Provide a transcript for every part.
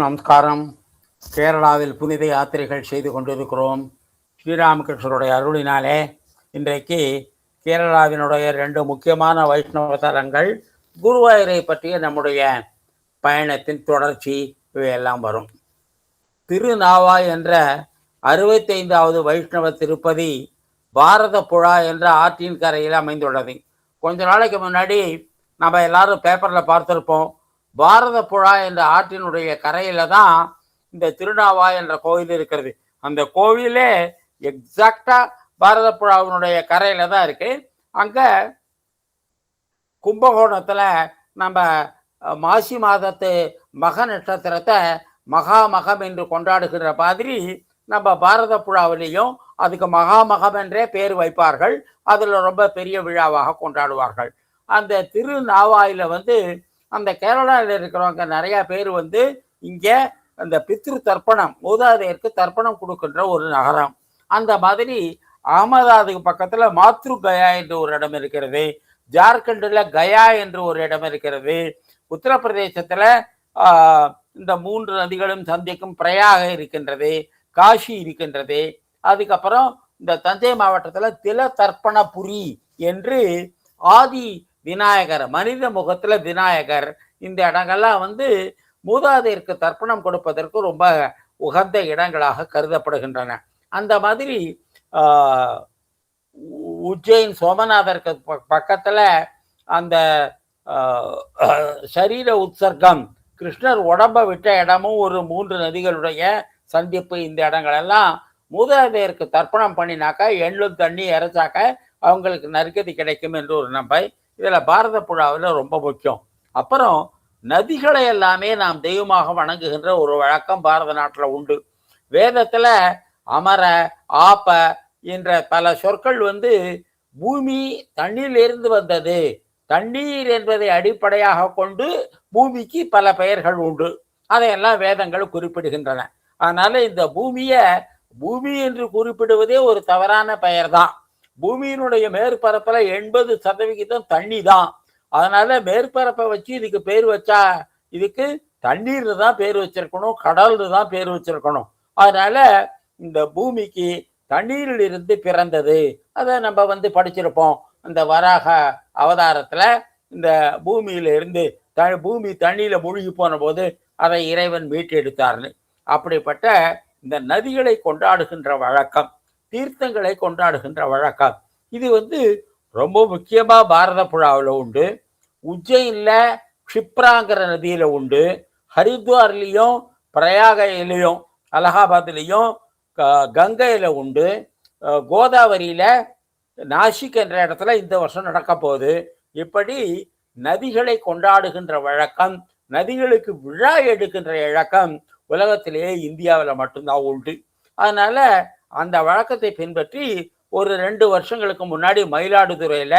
நமஸ்காரம். கேரளாவில் புனித யாத்திரைகள் செய்து கொண்டிருக்கிறோம். ஸ்ரீராமகிருஷ்ணருடைய அருளினாலே இன்றைக்கு கேரளாவினுடைய 2 முக்கியமான வைஷ்ணவ தலங்கள், குருவாயூரை பற்றிய நம்முடைய பயணத்தின் தொடர்ச்சி இவையெல்லாம் வரும். திருநாவாய் என்ற 65வது வைஷ்ணவ திருப்பதி பாரத புழா என்ற ஆற்றின் கரையில் அமைந்துள்ளது. கொஞ்ச நாளைக்கு முன்னாடி நம்ம எல்லாரும் பேப்பரில் பார்த்துருப்போம். பாரத புழா என்ற ஆற்றினுடைய கரையில தான் இந்த திருநாவாய் என்ற கோவில் இருக்கிறது. அந்த கோவிலே எக்ஸாக்டா பாரத புழாவினுடைய கரையில தான் இருக்கு. அங்க கும்பகோணத்துல நம்ம மாசி மாதத்து மக நட்சத்திரத்தை மகாமகம் என்று கொண்டாடுகிற மாதிரி நம்ம பாரத புழாவிலையும் அதுக்கு மகாமகம் என்றே பேர் வைப்பார்கள். அதுல ரொம்ப பெரிய விழாவாக கொண்டாடுவார்கள். அந்த திருநாவாயில அந்த கேரளாவில் இருக்கிறவங்க நிறைய பேர் இங்கே அந்த பித்ரு தர்ப்பணம், மூதாதையருக்கு தர்ப்பணம் கொடுக்கின்ற ஒரு நகரம். அந்த மாதிரி அகமதாபாத்துக்கு பக்கத்துல மாத்ரு கயா என்று ஒரு இடம் இருக்கிறது. ஜார்க்கண்டில் கயா என்று ஒரு இடம் இருக்கிறது. உத்தரப்பிரதேசத்துல இந்த 3 நதிகளும் சந்திக்கும் பிரயாக இருக்கின்றது, காஷி இருக்கின்றது. அதுக்கப்புறம் இந்த தஞ்சை மாவட்டத்துல தில தர்ப்பணபுரி என்று ஆதி விநாயகர், மனித முகத்துல விநாயகர், இந்த இடங்கள்லாம் மூதாதையருக்கு தர்ப்பணம் கொடுப்பதற்கு ரொம்ப உகந்த இடங்களாக கருதப்படுகின்றன. அந்த மாதிரி உஜ்ஜைன் சோமநாதருக்கு பக்கத்துல அந்த சரீர உற்சர்க்கம், கிருஷ்ணர் உடம்ப விட்ட இடமும் ஒரு 3 நதிகளுடைய சந்திப்பு. இந்த இடங்களெல்லாம் மூதாதையருக்கு தர்ப்பணம் பண்ணினாக்கா எள்ளும் தண்ணி இறைச்சாக்க அவங்களுக்கு நற்கதி கிடைக்கும் என்று ஒரு நம்பை இதில் பாரத புழாவில் ரொம்ப முக்கியம். அப்புறம் நதிகளை எல்லாமே நாம் தெய்வமாக வணங்குகின்ற ஒரு வழக்கம் பாரத நாட்டில் உண்டு. வேதத்தில் அமர, ஆப்ப என்ற பல சொற்கள் பூமி தண்ணீரிலிருந்து வந்தது. தண்ணீர் என்பதை அடிப்படையாக கொண்டு பூமிக்கு பல பெயர்கள் உண்டு. அதையெல்லாம் வேதங்கள் குறிப்பிடுகின்றன. அதனால இந்த பூமியை பூமி என்று குறிப்பிடுவதே ஒரு தவறான பெயர் தான். பூமியினுடைய மேற்பரப்புல 80% தண்ணி தான். அதனால மேற்பரப்பை வச்சு இதுக்கு பேர் வச்சா இதுக்கு தண்ணீர்னு தான் பேர் வச்சிருக்கணும், கடல்னு தான் பேர் வச்சிருக்கணும். அதனால இந்த பூமிக்கு தண்ணீரில் இருந்து பிறந்தது. அதை நம்ம படிச்சிருப்போம். இந்த வராக அவதாரத்துல இந்த பூமியில இருந்து பூமி தண்ணியில மூழ்கி போன போது அதை இறைவன் மீட்டெடுத்தார்னு. அப்படிப்பட்ட இந்த நதிகளை கொண்டாடுகின்ற வழக்கம், தீர்த்தங்களை கொண்டாடுகின்ற வழக்கம், இது ரொம்ப முக்கியமா பாரத புழாவில் உண்டு. உஜ்ஜைன்ல க்ஷிப்ராங்கிற நதியில உண்டு. ஹரித்வார்லையும் பிரயாகையிலையும் அலகாபாத்லையும் கங்கையில உண்டு. கோதாவரியில நாசிக் என்ற இடத்துல இந்த வருஷம் நடக்க போகுது. இப்படி நதிகளை கொண்டாடுகின்ற வழக்கம், நதிகளுக்கு விழா எடுக்கின்ற இழக்கம் உலகத்திலேயே இந்தியாவில் மட்டும்தான் உண்டு. அதனால அந்த வழக்கத்தை பின்பற்றி ஒரு 2 வருஷங்களுக்கு முன்னாடி மயிலாடுதுறையில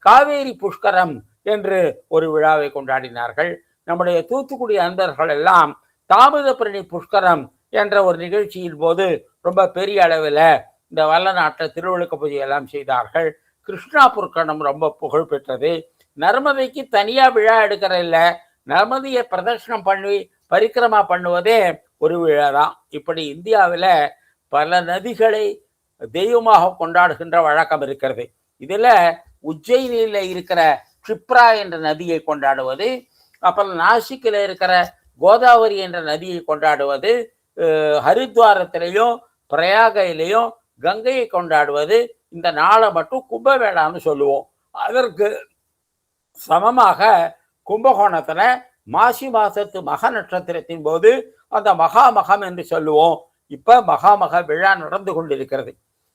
காவேரி புஷ்கரம் என்று ஒரு விழாவை கொண்டாடினார்கள். நம்முடைய தூத்துக்குடி அன்பர்கள் எல்லாம் தாமிரபரணி புஷ்கரம் என்ற ஒரு நிகழ்ச்சியின் போது ரொம்ப பெரிய அளவில் இந்த வல்லநாட்டில் திருவிழுக்க பூஜை எல்லாம் செய்தார்கள். கிருஷ்ணா புஷ்கரம் ரொம்ப புகழ் பெற்றது. நர்மதைக்கு தனியா விழா எடுக்கிற இல்லை, நர்மதையை பிரதர்ஷனம் பண்ணி பரிக்கிரமா பண்ணுவதே ஒரு விழா தான். இப்படி இந்தியாவில் பல நதிகளை தெய்வமாக கொண்டாடுகின்ற வழக்கம் இருக்கிறது. இதுல உஜ்ஜயினில இருக்கிற க்ஷிப்ரா என்ற நதியை கொண்டாடுவது, அப்புறம் நாசிக்கில் இருக்கிற கோதாவரி என்ற நதியை கொண்டாடுவது, ஹரித்வாரத்திலையும் பிரயாகையிலையும் கங்கையை கொண்டாடுவது. இந்த நாளை மட்டும் கும்பமேளான்னு சொல்லுவோம். அதற்கு சமமாக கும்பகோணத்துல மாசி மாசத்து மக நட்சத்திரத்தின் போது அந்த மகாமகம் என்று சொல்லுவோம். இப்ப மகாமக விழா நடந்து கொண்டிருக்கிறது.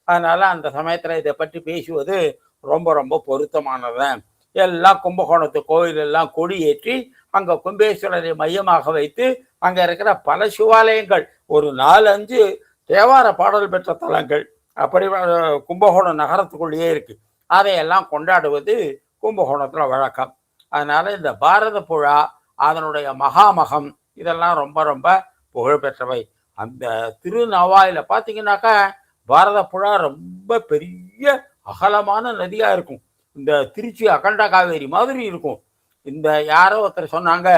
அதனால அந்த சமயத்துல இதை பற்றி பேசுவது ரொம்ப ரொம்ப பொருத்தமானது. எல்லாம் கும்பகோணத்து கோயில் எல்லாம் கொடியேற்றி அங்க கும்பேஸ்வரரை மையமாக வைத்து அங்க இருக்கிற பல சிவாலயங்கள், ஒரு 4-5 தேவார பாடல் பெற்ற தலங்கள் அப்படி கும்பகோணம் நகரத்துக்குள்ளேயே இருக்கு. அதையெல்லாம் கொண்டாடுவது கும்பகோணத்துல வழக்கம். அதனால இந்த பாரத புழா, அதனுடைய மகாமகம், இதெல்லாம் ரொம்ப ரொம்ப புகழ்பெற்றவை. அந்த திருநாவாயில பார்த்தீங்கன்னாக்கா பாரத புழா ரொம்ப பெரிய அகலமான நதியா இருக்கும். இந்த திருச்சி அகண்ட காவேரி மாதிரி இருக்கும். இந்த யாரோ ஒருத்தர் சொன்னாங்க,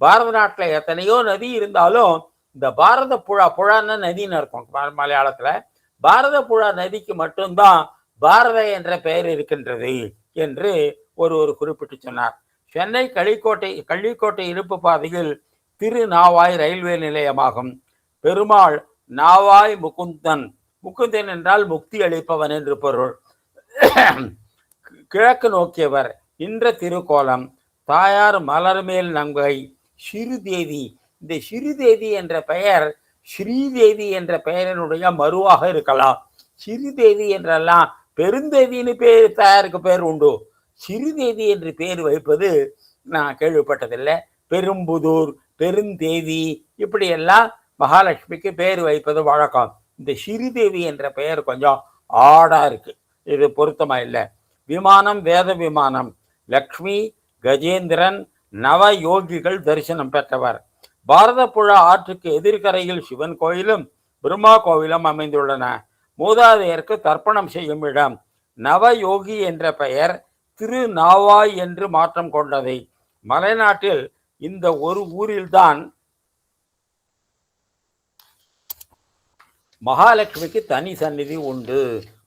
பாரத நாட்டில் எத்தனையோ நதி இருந்தாலும் இந்த பாரத புழா, புழான்னு நதின்னு இருக்கும் மலையாளத்துல, பாரத புழா நதிக்கு மட்டும்தான் பாரத என்ற பெயர் இருக்கின்றது என்று ஒருவர் குறிப்பிட்டு சொன்னார். சென்னை கள்ளிக்கோட்டை இருப்பு பாதையில் திருநாவாய் ரயில்வே நிலையமாகும். பெருமாள் நாவாய் முகுந்தன், முகுந்தன் என்றால் முக்தி அளிப்பவன் என்று பொருள். கிழக்கு நோக்கியவர். இன்ற திருக்கோலம் தாயார் மலர்மேல் நங்கை சிறுதேவி. இந்த சிறுதேவி என்ற பெயர் ஸ்ரீதேவி என்ற பெயரினுடைய மறுவாக இருக்கலாம். சிறுதேவி என்றெல்லாம் பெருந்தேவின்னு பேர் தாயாருக்கு பேர் உண்டு. சிறுதேவி என்று பேர் வைப்பது நான் கேள்விப்பட்டதில்லை. பெரும்புதூர், பெருந்தேவி இப்படியெல்லாம் மகாலட்சுமிக்கு பேர் வைப்பது வழக்கம். இந்த ஸ்ரீதேவி என்ற பெயர் கொஞ்சம் ஆடா இருக்கு, இது பொருத்தமா இல்லை. விமானம் வேத விமானம். லக்ஷ்மி, கஜேந்திரன், நவ யோகிகள் தரிசனம் பெற்றவர். பாரத புழா ஆற்றுக்கு எதிர்கரையில் சிவன் கோயிலும் பிரம்மா கோவிலும் அமைந்துள்ளன. மூதாதையருக்கு தர்ப்பணம் செய்யும் இடம். நவயோகி என்ற பெயர் திருநாவாய் என்று மாற்றம் கொண்டதை. மலைநாட்டில் இந்த ஒரு ஊரில்தான் மகாலட்சுமிக்கு தனி சந்நிதி உண்டு.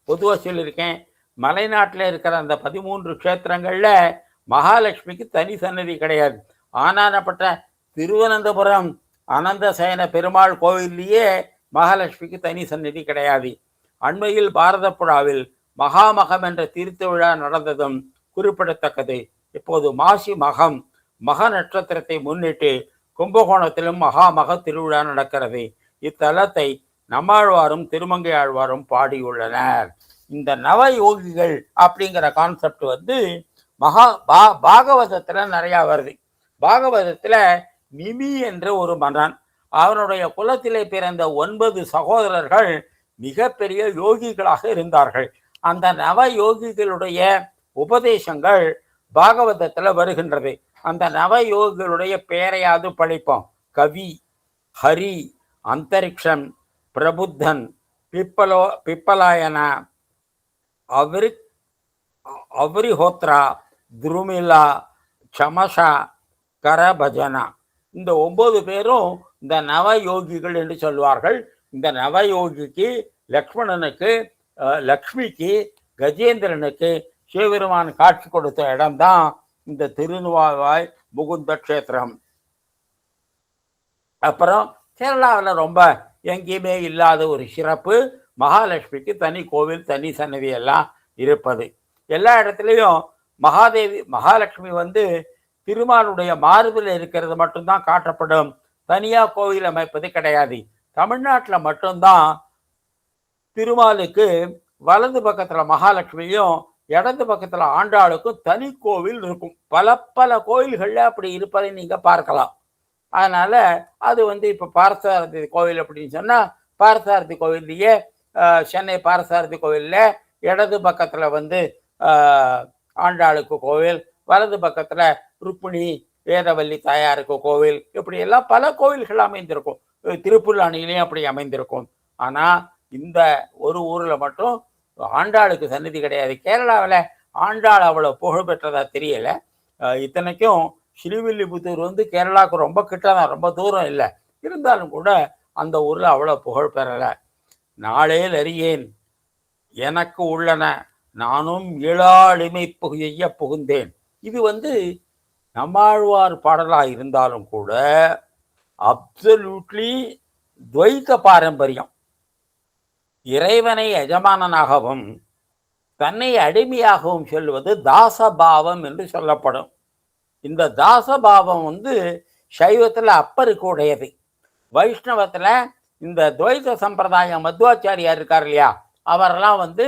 பொதுவாக சொல்லியிருக்கேன், மலைநாட்டில் இருக்கிற அந்த 13 க்ஷேத்திரங்கள்ல மகாலட்சுமிக்கு தனி சன்னதி கிடையாது. ஆனானப்பட்ட திருவனந்தபுரம் அனந்த சயன பெருமாள் கோவில்லையே மகாலட்சுமிக்கு தனி சன்னதி கிடையாது. அண்மையில் பாரத புழாவில் மகாமகம் என்ற திருவிழா நடந்ததும் குறிப்பிடத்தக்கது. இப்போது மாசி மகம், மக நட்சத்திரத்தை முன்னிட்டு கும்பகோணத்திலும் மகாமக திருவிழா நடக்கிறது. இத்தலத்தை நம்மாழ்வாரும் திருமங்கை ஆழ்வாரும் பாடியுள்ளனர். இந்த நவ யோகிகள் அப்படிங்கிற கான்செப்ட் வந்து பாகவதத்துல நிறைய வருது. பாகவதத்துல நிமி என்ற ஒரு மன்னன், அவனுடைய குலத்திலே பிறந்த 9 சகோதரர்கள் மிகப்பெரிய யோகிகளாக இருந்தார்கள். அந்த நவ யோகிகளுடைய உபதேசங்கள் பாகவதத்துல வருகின்றது. அந்த நவ யோகிகளுடைய பெயரையாவது படிப்போம். கவி, ஹரி, அந்தரிக்ஷம், பிரபுத்தன், பிப்பலாயனா, அவரிஹோத்ரா, துருமிலா, சமஷா, கரபஜனா. இந்த 9 பேரும் இந்த நவயோகிகள் என்று சொல்வார்கள். இந்த நவயோகிக்கு லக்ஷ்மணனுக்கு, லக்ஷ்மிக்கு, கஜேந்திரனுக்கு சிவபெருமான் காட்சி கொடுத்த இடம்தான் இந்த திருநாவாய் முகுந்த கஷேத்திரம். அப்புறம் கேரளாவில் ரொம்ப எங்கேயுமே இல்லாத ஒரு சிறப்பு, மகாலட்சுமிக்கு தனி கோவில், தனி சன்னதி எல்லாம் இருப்பது. எல்லா இடத்துலையும் மகாலட்சுமி வந்து திருமாலுடைய மார்பில் இருக்கிறது மட்டும்தான் காட்டப்படும். தனியாக கோவில் அமைப்பது கிடையாது. தமிழ்நாட்டில் மட்டும்தான் திருமாலுக்கு வலது பக்கத்தில் மகாலட்சுமியும் இடது பக்கத்தில் ஆண்டாளுக்கும் தனி கோவில் இருக்கும். பல கோயில்களில் அப்படி இருப்பதை நீங்கள் பார்க்கலாம். அதனால் அது வந்து இப்போ பார்த்தசாரதி கோவில் அப்படின்னு சொன்னால், பார்த்தசாரதி கோவில்லையே சென்னை பார்த்தசாரதி கோவிலில் இடது பக்கத்தில் வந்து ஆண்டாளுக்கு கோவில், வலது பக்கத்தில் ருக்மிணி வேதவல்லி தாயாருக்கு கோவில், இப்படியெல்லாம் பல கோவில்கள் அமைந்திருக்கும். திருப்புல்லானிலையும் அப்படி அமைந்திருக்கும். ஆனால் இந்த ஒரு ஊரில் மட்டும் ஆண்டாளுக்கு சன்னதி கிடையாது. கேரளாவில் ஆண்டாள் அவ்வளோ புகழ்பெற்றதாக தெரியலை. இத்தனைக்கும் ஸ்ரீவில்லிபுத்தூர் வந்து கேரளாவுக்கு ரொம்ப கிட்ட தான், ரொம்ப தூரம் இல்லை. இருந்தாலும் கூட அந்த ஊரில் அவ்வளோ புகழ் பெறலை. நாளேல் அறியேன் எனக்கு உள்ளன நானும் இளாளிமை செய்ய புகுந்தேன். இது வந்து நம்மாழ்வார் பாடலாக இருந்தாலும் கூட அப்சல்யூட்லி துவைத பாரம்பரியம். இறைவனை எஜமானனாகவும் தன்னை அடிமையாகவும் சொல்வது தாசபாவம் என்று சொல்லப்படும். இந்த தாசபாவம் வந்து சைவத்தில் அப்பருக்கு உடையது. வைஷ்ணவத்தில் இந்த துவைத சம்பிரதாயம் மத்வாச்சாரியார் இருக்கார் இல்லையா, அவரெல்லாம் வந்து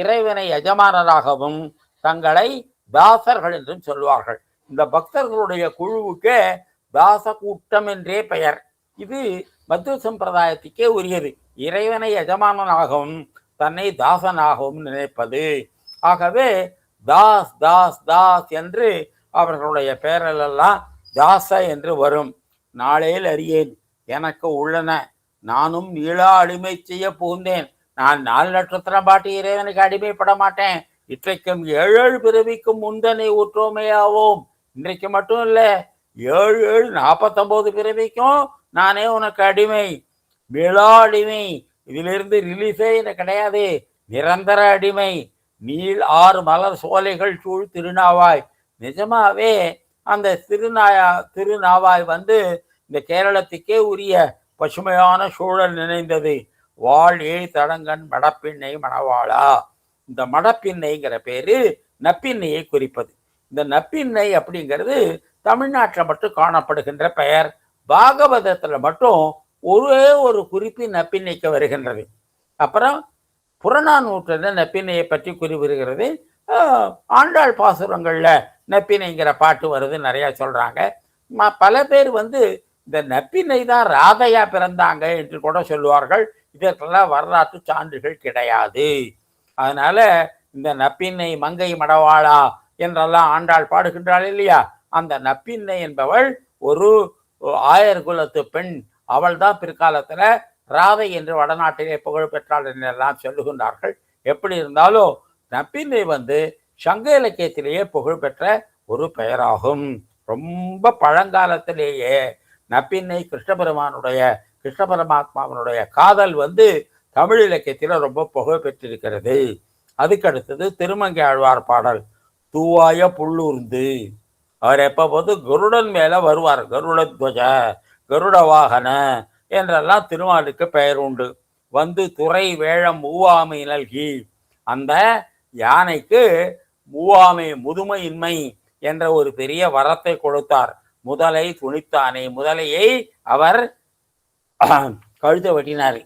இறைவனை எஜமானராகவும் தங்களை தாசர்கள் என்றும் சொல்வார்கள். இந்த பக்தர்களுடைய குழுவுக்கு தாச கூட்டம் என்றே பெயர். இது மத்வ சம்பிரதாயத்துக்கே உரியது. இறைவனை எஜமானனாகவும் தன்னை தாசனாகவும் நினைப்பது. ஆகவே தாஸ் தாஸ் தாஸ் என்று அவர்களுடைய பெயரெல்லாம் தாச என்று வரும். நாளேல் அறியேன் எனக்கு உள்ளன நானும் ஈழா அடிமை செய்ய புகுந்தேன். நான் 4 நட்சத்திரம் பாட்டி இறைவனுக்கு அடிமைப்பட மாட்டேன். இன்றைக்கும் 7 பிறவிக்கும் முந்தனை ஊற்றோமையாவோம். இன்றைக்கு மட்டும் இல்லை, ஏழு ஏழு 49 பிறவிக்கும் நானே உனக்கு அடிமை, விழா அடிமை. இதிலிருந்து ரிலீஃபே எனக்கு கிடையாது. நிரந்தர அடிமை. நீள் 6 மலர் சோலைகள் சூழ் திருநாவாய். நிஜமாவே அந்த திருநாவாய் வந்து இந்த கேரளத்துக்கே உரிய பசுமையான சூழல் நினைந்தது. வாழ் ஏழ் தடங்கன் மடப்பின்னை மணவாளா. இந்த மடப்பின்னைங்கிற பேரு நப்பின்னையை குறிப்பது. இந்த நப்பின்னை அப்படிங்கிறது தமிழ்நாட்டில் மட்டும் காணப்படுகின்ற பெயர். பாகவதத்தில் மட்டும் ஒரே ஒரு குறிப்பு நப்பின்னைக்கு வருகின்றது. அப்புறம் புறநானூற்றில் நப்பின்னையை பற்றி குறிப்பிடுகிறது. ஆண்டாள் பாசுரங்கள்ல நப்பினைங்கிற பாட்டு வருது, நிறைய சொல்றாங்க. பல பேர் வந்து இந்த நப்பினை தான் ராதையா பிறந்தாங்க என்று கூட சொல்லுவார்கள். இதற்கெல்லாம் வரலாற்று சான்றுகள் கிடையாது. அதனால இந்த நப்பின்னை மங்கை மடவாளா என்றெல்லாம் ஆண்டாள் பாடுகின்றாள் இல்லையா, அந்த நப்பின்னை என்பவள் ஒரு ஆயர் குலத்து பெண். அவள் தான் பிற்காலத்துல ராதை என்று வடநாட்டிலே புகழ் பெற்றாள் என்றெல்லாம் சொல்லுகின்றார்கள். எப்படி இருந்தாலும் நப்பின்னை வந்து சங்க இலக்கியத்திலேயே புகழ்பெற்ற ஒரு பெயராகும். ரொம்ப பழங்காலத்திலேயே நப்பின்னை கிருஷ்ண பரமாத்மாவனுடைய காதல் வந்து தமிழ் இலக்கியத்தில் ரொம்ப புகழ் பெற்றிருக்கிறது. அதுக்கடுத்தது திருமங்கை ஆழ்வார் பாடல் தூவாய புள்ளூர்ந்து. அவர் எப்ப போது கருடன் மேல வருவார். கருடத்வஜ, கருட வாகன என்றெல்லாம் திருமாலுக்கு பெயர் உண்டு. வந்து துறை வேழம் மூவாமை நல்கி, அந்த யானைக்கு மூவாமை முதுமையின்மை என்ற ஒரு பெரிய வரத்தை கொடுத்தார். முதலை துணித்தானே, முதலையை அவர் கழுத வெட்டினார்.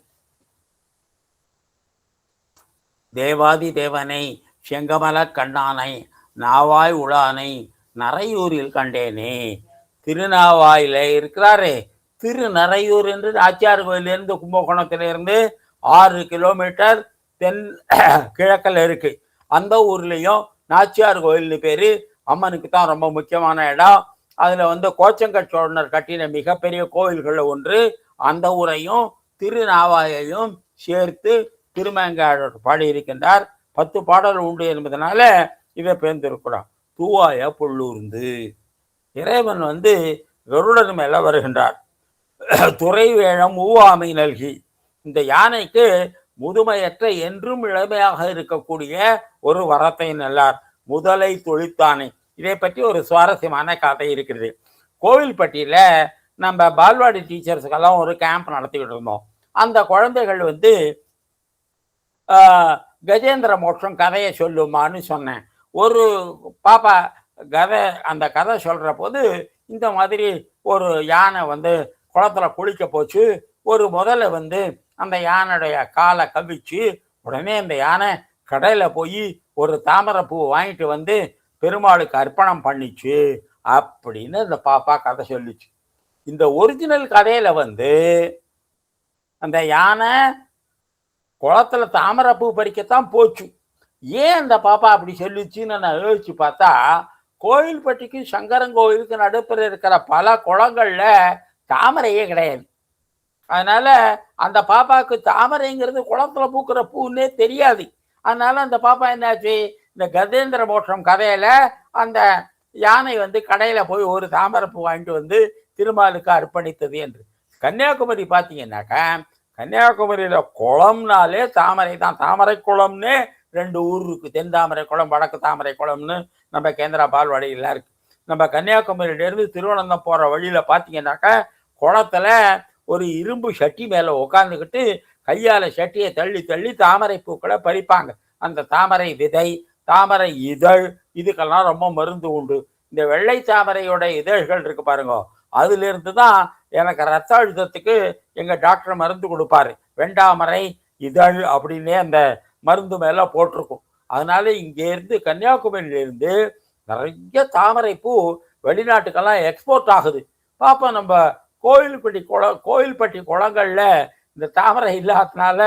தேவாதி தேவனை செங்கமல கண்ணானை நாவாய் உளானை நரையூரில் கண்டேனே. திருநாவாயில இருக்கிறாரே, திருநரையூர் என்று நாச்சியார் கோயிலிருந்து கும்பகோணத்திலிருந்து 6 கிலோமீட்டர் தென் கிழக்கில் இருக்கு. அந்த ஊர்லேயும் நாச்சியார் கோயில்னு பேரு. அம்மனுக்கு தான் ரொம்ப முக்கியமான இடம். அதுல வந்து கோச்சங்கட் சோழனர் கட்டின மிகப்பெரிய கோயில்கள் ஒன்று. அந்த ஊரையும் திருநாவாயையும் சேர்த்து திருமங்கையாளர் பாடியிருக்கின்றார். 10 பாடல் உண்டு என்பதனால இதை பேர்ந்திருக்கிறான். தூவாய புள்ளூர்ந்து. இறைவன் வந்து கருடன் மேல வருகின்றார். துறை வேழம் மூவாமை நல்கி, இந்த யானைக்கு முதுமையற்ற என்றும் இளமையாக இருக்கக்கூடிய ஒரு வரத்தை நல்லார். முதலை தொழித்தானை. இதை பற்றி ஒரு சுவாரஸ்யமான கதை இருக்கிறது. கோவில்பட்டியில நம்ம பால்வாடி டீச்சர்ஸுக்கெல்லாம் ஒரு கேம்ப் நடத்திக்கிட்டு இருந்தோம். அந்த குழந்தைகள் வந்து கஜேந்திர மோட்சம் கதையை சொல்லுமான்னு சொன்னேன். ஒரு பாப்பா அந்த கதை சொல்ற போது இந்த மாதிரி ஒரு யானை வந்து குளத்துல குளிக்க போச்சு. ஒரு முதல்ல வந்து அந்த யானையுடைய காலை கவிச்சு, உடனே அந்த யானை கடையில போய் ஒரு தாமரை பூ வாங்கிட்டு வந்து பெருமாளுக்கு அர்ப்பணம் பண்ணிச்சு அப்படின்னு இந்த பாப்பா கதை சொல்லிச்சு. இந்த ஒரிஜினல் கதையில வந்து அந்த யானை குளத்துல தாமரை பூ பறிக்கத்தான் போச்சு. ஏன் அந்த பாப்பா அப்படி சொல்லிச்சுன்னு நான் யோசிச்சு பார்த்தா, கோயில்பட்டிக்கு சங்கரங்கோயிலுக்கு நடுப்புற இருக்கிற பல குளங்கள்ல தாமரையே கிடையாது. அதனால அந்த பாப்பாவுக்கு தாமரைங்கிறது குளத்துல பூக்கிற பூன்னே தெரியாது. அதனால அந்த பாப்பா என்னாச்சு, இந்த கஜேந்திர மோட்சம் கதையில அந்த யானை வந்து கடையில போய் ஒரு தாமரை பூ வாங்கிட்டு வந்து திருமாலுக்கு அர்ப்பணித்தது என்று. கன்னியாகுமரி பார்த்தீங்கன்னாக்கா, கன்னியாகுமரியில குளம்னாலே தாமரை தான். தாமரை குளம்னு 2 ஊர் இருக்கு. தென் தாமரை குளம், வடக்கு தாமரை குளம்னு நம்ம கேந்திரா பால்வாடியெல்லாம் இருக்கு. நம்ம கன்னியாகுமரியிலேருந்து திருவனந்தம் போற வழியில பார்த்தீங்கன்னாக்கா, குளத்துல ஒரு இரும்பு சட்டி மேல உட்காந்துக்கிட்டு கையால சட்டியை தள்ளி தள்ளி தாமரை பூக்களை பறிப்பாங்க. அந்த தாமரை விதை, தாமரை இதழ், இதுக்கெல்லாம் ரொம்ப மருந்து உண்டு. இந்த வெள்ளை தாமரையோட இதழ்கள் இருக்கு பாருங்க, அதுல இருந்து தான் எனக்கு ரத்த அழுத்தத்துக்கு எங்க டாக்டர் மருந்து கொடுப்பாரு. வெண்டாமரை இதழ் அப்படின்னே அந்த மருந்து மேல போட்டிருக்கும். அதனால இருந்து கன்னியாகுமரியிலிருந்து நிறைய தாமரை பூ வெளிநாட்டுக்கெல்லாம் எக்ஸ்போர்ட் ஆகுது. பாப்போம், நம்ம கோயில்பட்டி குளங்கள்ல இந்த தாமரை இல்லாதனால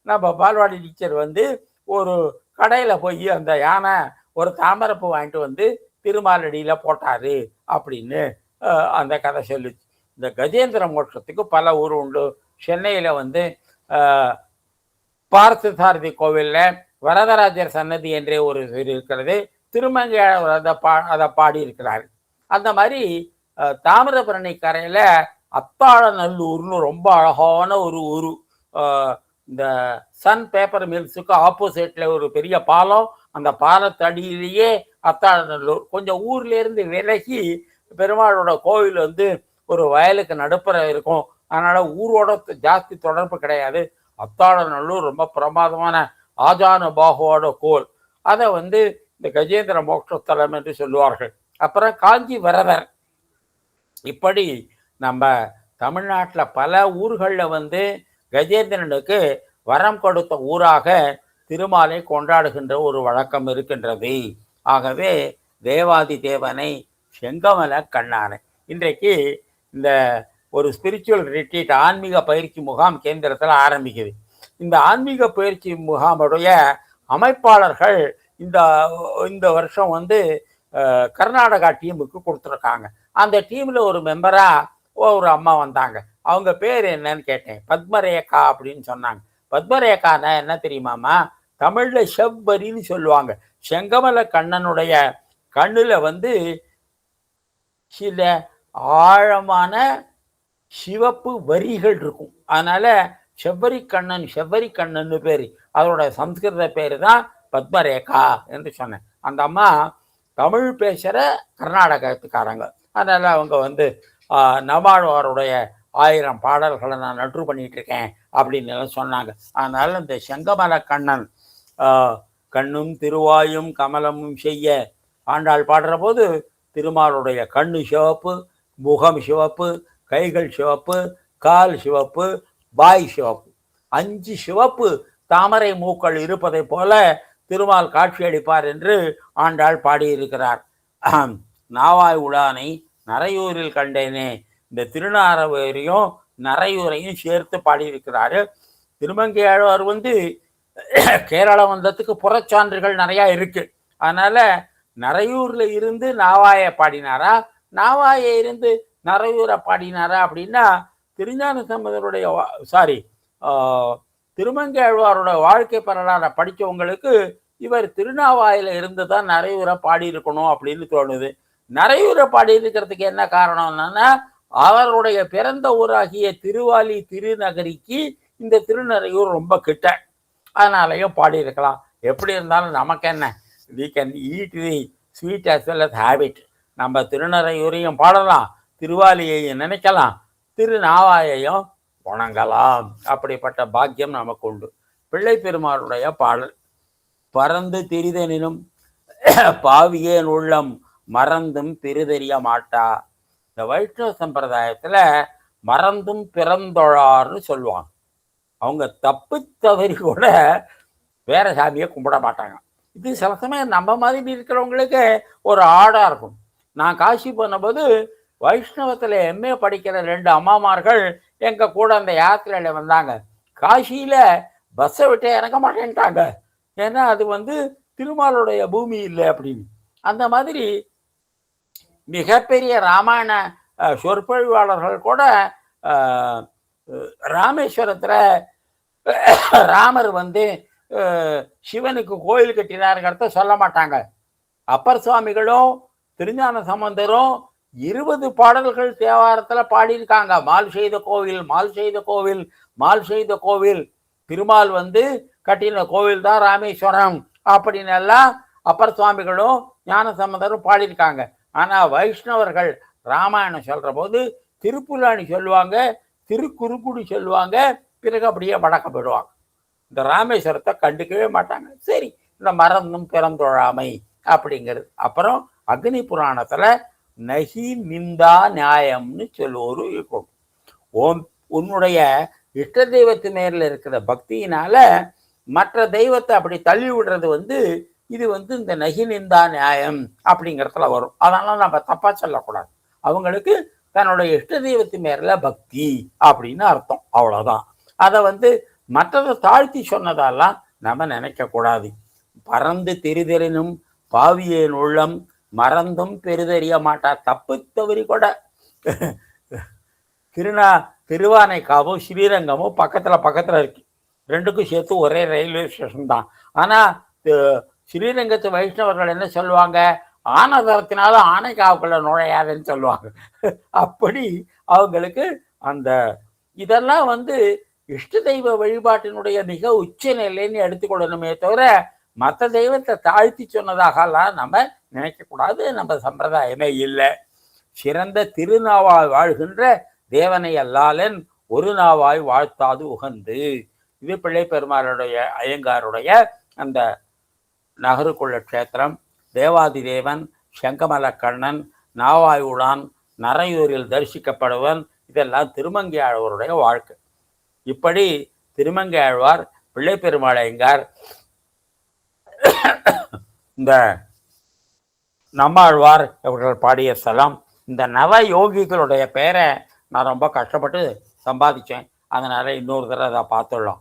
நம்ம பால்வாடி டீச்சர் வந்து ஒரு கடையில போய் அந்த யானை ஒரு தாமரை பூ வாங்கிட்டு வந்து திருமாலடியில போட்டாரு அப்படின்னு அந்த கதை சொல்லிச்சு. இந்த கஜேந்திர மோட்சத்துக்கு பல ஊர் உண்டு. சென்னையில வந்து பார்த்த சாரதி கோவில்ல வரதராஜர் சன்னதி என்றே ஒரு இருக்கிறது. திருமங்கை அதை பாடி இருக்கிறார். அந்த மாதிரி தாமிரபரணி கரையில அத்தாழநல்லூர்னு ரொம்ப அழகான ஒரு ஊரு. இந்த சன் பேப்பர் மில்ஸுக்கு ஆப்போசிட்ல ஒரு பெரிய பாலம், அந்த பாலத்தடியிலேயே அத்தாழநல்லூர். கொஞ்சம் ஊர்ல இருந்து விலகி பெருமாளோட கோவில் வந்து ஒரு வயலுக்கு நடுப்புற இருக்கும். அதனால ஊரோட ஜாஸ்தி தொடர்பு கிடையாது. அத்தாழநல்லூர் ரொம்ப பிரமாதமான ஆஜானுபாகுவோட கோல். அதை வந்து இந்த கஜேந்திர மோட்சஸ்தலம் என்று சொல்லுவார்கள். அப்புறம் காஞ்சி வரதர். இப்படி நம்ம தமிழ்நாட்டில் பல ஊர்களில் வந்து கஜேந்திரனுக்கு வரம் கொடுத்த ஊராக திருமாலை கொண்டாடுகின்ற ஒரு வழக்கம் இருக்கின்றது. ஆகவே தேவாதி தேவனை செங்கமல கண்ணானை. இன்றைக்கு இந்த ஒரு ஸ்பிரிச்சுவல் ரிட்ரீட் ஆன்மீக பயிற்சி முகாம் கேந்திரத்தில் ஆரம்பிக்குது. இந்த ஆன்மீக பயிற்சி முகாமுடைய அமைப்பாளர்கள் இந்த இந்த வருஷம் வந்து கர்நாடகா டீமுக்கு கொடுத்துருக்காங்க. அந்த டீமில் ஒரு மெம்பராக ஒரு அம்மா வந்தாங்க. அவங்க பேர் என்னன்னு கேட்டேன். பத்மரேகா அப்படின்னு சொன்னாங்க. பத்மரேகானா என்ன தெரியுமாம்மா? தமிழில் செவ்வரின்னு சொல்லுவாங்க. செங்கமல கண்ணனுடைய கண்ணில் வந்து சில ஆழமான சிவப்பு வரிகள் இருக்கும். அதனால செவ்வரி கண்ணன் பேர். அதோட சம்ஸ்கிருத பேர் தான் பத்மரேகா என்று சொன்னேன். அந்த அம்மா தமிழ் பேசுகிற கர்நாடகத்துக்காரங்க. அதனால அவங்க வந்து நம்மாழ்வாருடைய 1000 பாடல்களை நான் நற்று பண்ணிட்டு இருக்கேன் அப்படின்னு சொன்னாங்க. அதனால இந்த செங்கமல கண்ணன் கண்ணும் திருவாயும் கமலமும் செய்ய ஆண்டாள் பாடுற போது திருமாலுடைய கண்ணு சிவப்பு, முகம் சிவப்பு, கைகள் சிவப்பு, கால் சிவப்பு, வாய் சிவப்பு, 5 சிவப்பு தாமரை மூக்கள் இருப்பதை போல திருமால் காட்சியளிப்பார் என்று ஆண்டாள் பாடியிருக்கிறார். நாவாய் உலானை நரையூரில் கண்டேனே, இந்த திருநாரையூரையும் நரையூரையும் சேர்த்து பாடியிருக்கிறாரு. திருமங்கையாழ்வார் வந்து கேரளம் வந்ததுக்கு புறச்சான்றுகள் நிறையா இருக்கு. அதனால நரையூர்ல இருந்து நாவாயை பாடினாரா, நாவாயை இருந்து நரையூரை பாடினாரா அப்படின்னா திருஞான சம்பந்தருடைய திருமங்கையாழ்வாரோட வாழ்க்கை வரலாறை படித்தவங்களுக்கு இவர் திருநாவாயில இருந்து தான் நரையூரை பாடியிருக்கணும் அப்படின்னு தோணுது. நரையூரை பாடியிருக்கிறதுக்கு என்ன காரணம்னா அவருடைய பிறந்த ஊராகிய திருவாலி திருநகரிக்கு இந்த திருநரையூர் ரொம்ப கிட்ட, அதனாலையும் பாடியிருக்கலாம். எப்படி இருந்தாலும் நமக்கு என்ன, we can eat the sweet as well as have it. நம்ம திருநரையூரையும் பாடலாம், திருவாலியையும் நினைக்கலாம், திருநாவாயையும் வணங்கலாம். அப்படிப்பட்ட பாக்கியம் நமக்கு உண்டு. பிள்ளை பெருமாளுடைய பாடல். பறந்து திரிதனினும் பாவியேன் உள்ளம் மறந்தும் பிரிதெறிய மாட்டா. இந்த வைஷ்ணவ சம்பிரதாயத்துல மறந்தும் பிறந்தொழார்னு சொல்லுவாங்க. அவங்க தப்பு தவறி கூட வேற சாமியை கும்பிட மாட்டாங்க. இது சில சமயம் நம்ம மாதிரி இருக்கிறவங்களுக்கு ஒரு ஆடா இருக்கும். நான் காசி போனபோது வைஷ்ணவத்தில் எம்ஏ படிக்கிற 2 அம்மாமார்கள் எங்கள் கூட அந்த யாத்திரையில் வந்தாங்க. காசியில் பஸ்ஸை விட்டு இறங்க மாட்டேன்ட்டாங்க. ஏன்னா அது வந்து திருமாலுடைய பூமி இல்லை அப்படின்னு. அந்த மாதிரி மிகப்பெரிய ராமாயண சொற்பொழிவாளர்கள் கூட ராமேஸ்வரத்தில் ராமர் வந்து சிவனுக்கு கோயில் கட்டினாருங்கிறத சொல்ல மாட்டாங்க. அப்பர் சுவாமிகளும் திருஞான சம்பந்தரும் 20 பாடல்கள் தேவாரத்தில் பாடியிருக்காங்க. மால் செய்த கோவில், மால் செய்த கோவில், மால் செய்த கோவில், திருமால் வந்து கட்டின கோவில் தான் ராமேஸ்வரம் அப்படின்னு எல்லாம் அப்பர் சுவாமிகளும் ஞான சம்பந்தரும் பாடியிருக்காங்க. ஆனால் வைஷ்ணவர்கள் ராமாயணம் சொல்கிற போது திருப்புலாணி சொல்லுவாங்க, திருக்குறுக்குடி சொல்லுவாங்க, பிறகு அப்படியே வடக்கப்படுவாங்க. இந்த ராமேஸ்வரத்தை கண்டுக்கவே மாட்டாங்க. சரி, இந்த மறந்தும் பிறந்தொழாமை அப்படிங்கிறது. அப்புறம் அக்னி புராணத்தில் நகி நிந்தா நியாயம்னு சொல்லுவோரு இருக்கும். உன்னுடைய இஷ்ட தெய்வத்து மேல இருக்கிற பக்தியினால மற்ற தெய்வத்தை அப்படி தள்ளி விடுறது வந்து இது வந்து இந்த நகி நிந்தா நியாயம் அப்படிங்கிறதுல வரும். அதனால நம்ம தப்பா சொல்லக்கூடாது. அவங்களுக்கு தன்னுடைய இஷ்ட தெய்வத்து மேல பக்தி அப்படின்னு அர்த்தம், அவ்வளவுதான். அதை வந்து மற்றதை தாழ்த்தி சொன்னதெல்லாம் நம்ம நினைக்க கூடாது. பறந்து தெரிதெறினும் பாவியேன் உள்ளம் மறந்தும் பெரிதறிய மாட்டா. தப்பு தவறி கூட திருவானைக்காவும் ஸ்ரீரங்கமும் பக்கத்தில் இருக்கு. 2க்கும் சேர்த்து ஒரே ரயில்வே ஸ்டேஷன் தான். ஆனால் ஸ்ரீரங்கத்து வைஷ்ணவர்கள் என்ன சொல்லுவாங்க, ஆனதரத்தினாலும் ஆனைக்காவுக்குள்ள நுழையாதுன்னு சொல்லுவாங்க. அப்படி அவங்களுக்கு அந்த இதெல்லாம் இஷ்ட தெய்வ வழிபாட்டினுடைய மிக உச்ச நிலைன்னு எடுத்துக்கொள்ளணுமே தவிர மற்ற தெய்வத்தை தாழ்த்தி சொன்னதாகலாம் நம்ம நினைக்கக்கூடாது. நம்ம சம்பிரதாயமே இல்லை. சிறந்த திருநாவாய் வாழ்கின்ற தேவனை அல்லாலன் ஒரு நாவாய் வாழ்த்தாது உகந்து. இது பிள்ளை பெருமாளுடைய ஐயங்காருடைய அந்த நகருக்குள்ள க்ஷேத்திரம். தேவாதி தேவன், செங்கமல கண்ணன், நாவாயுடான், நரையூரில் தரிசிக்கப்படுவன், இதெல்லாம் திருமங்கை ஆழ்வாருடைய வாழ்க்கை. இப்படி திருமங்கை ஆழ்வார், பிள்ளை பெருமாள் ஐயங்கார், இந்த நம்மாழ்வார் இவர்கள் பாடிய ஸ்தலம். இந்த நவ யோகிகளுடைய பெயரை நான் ரொம்ப கஷ்டப்பட்டு சம்பாதிச்சேன். அதனால இன்னொரு தடவை அதை பார்த்துள்ளோம்.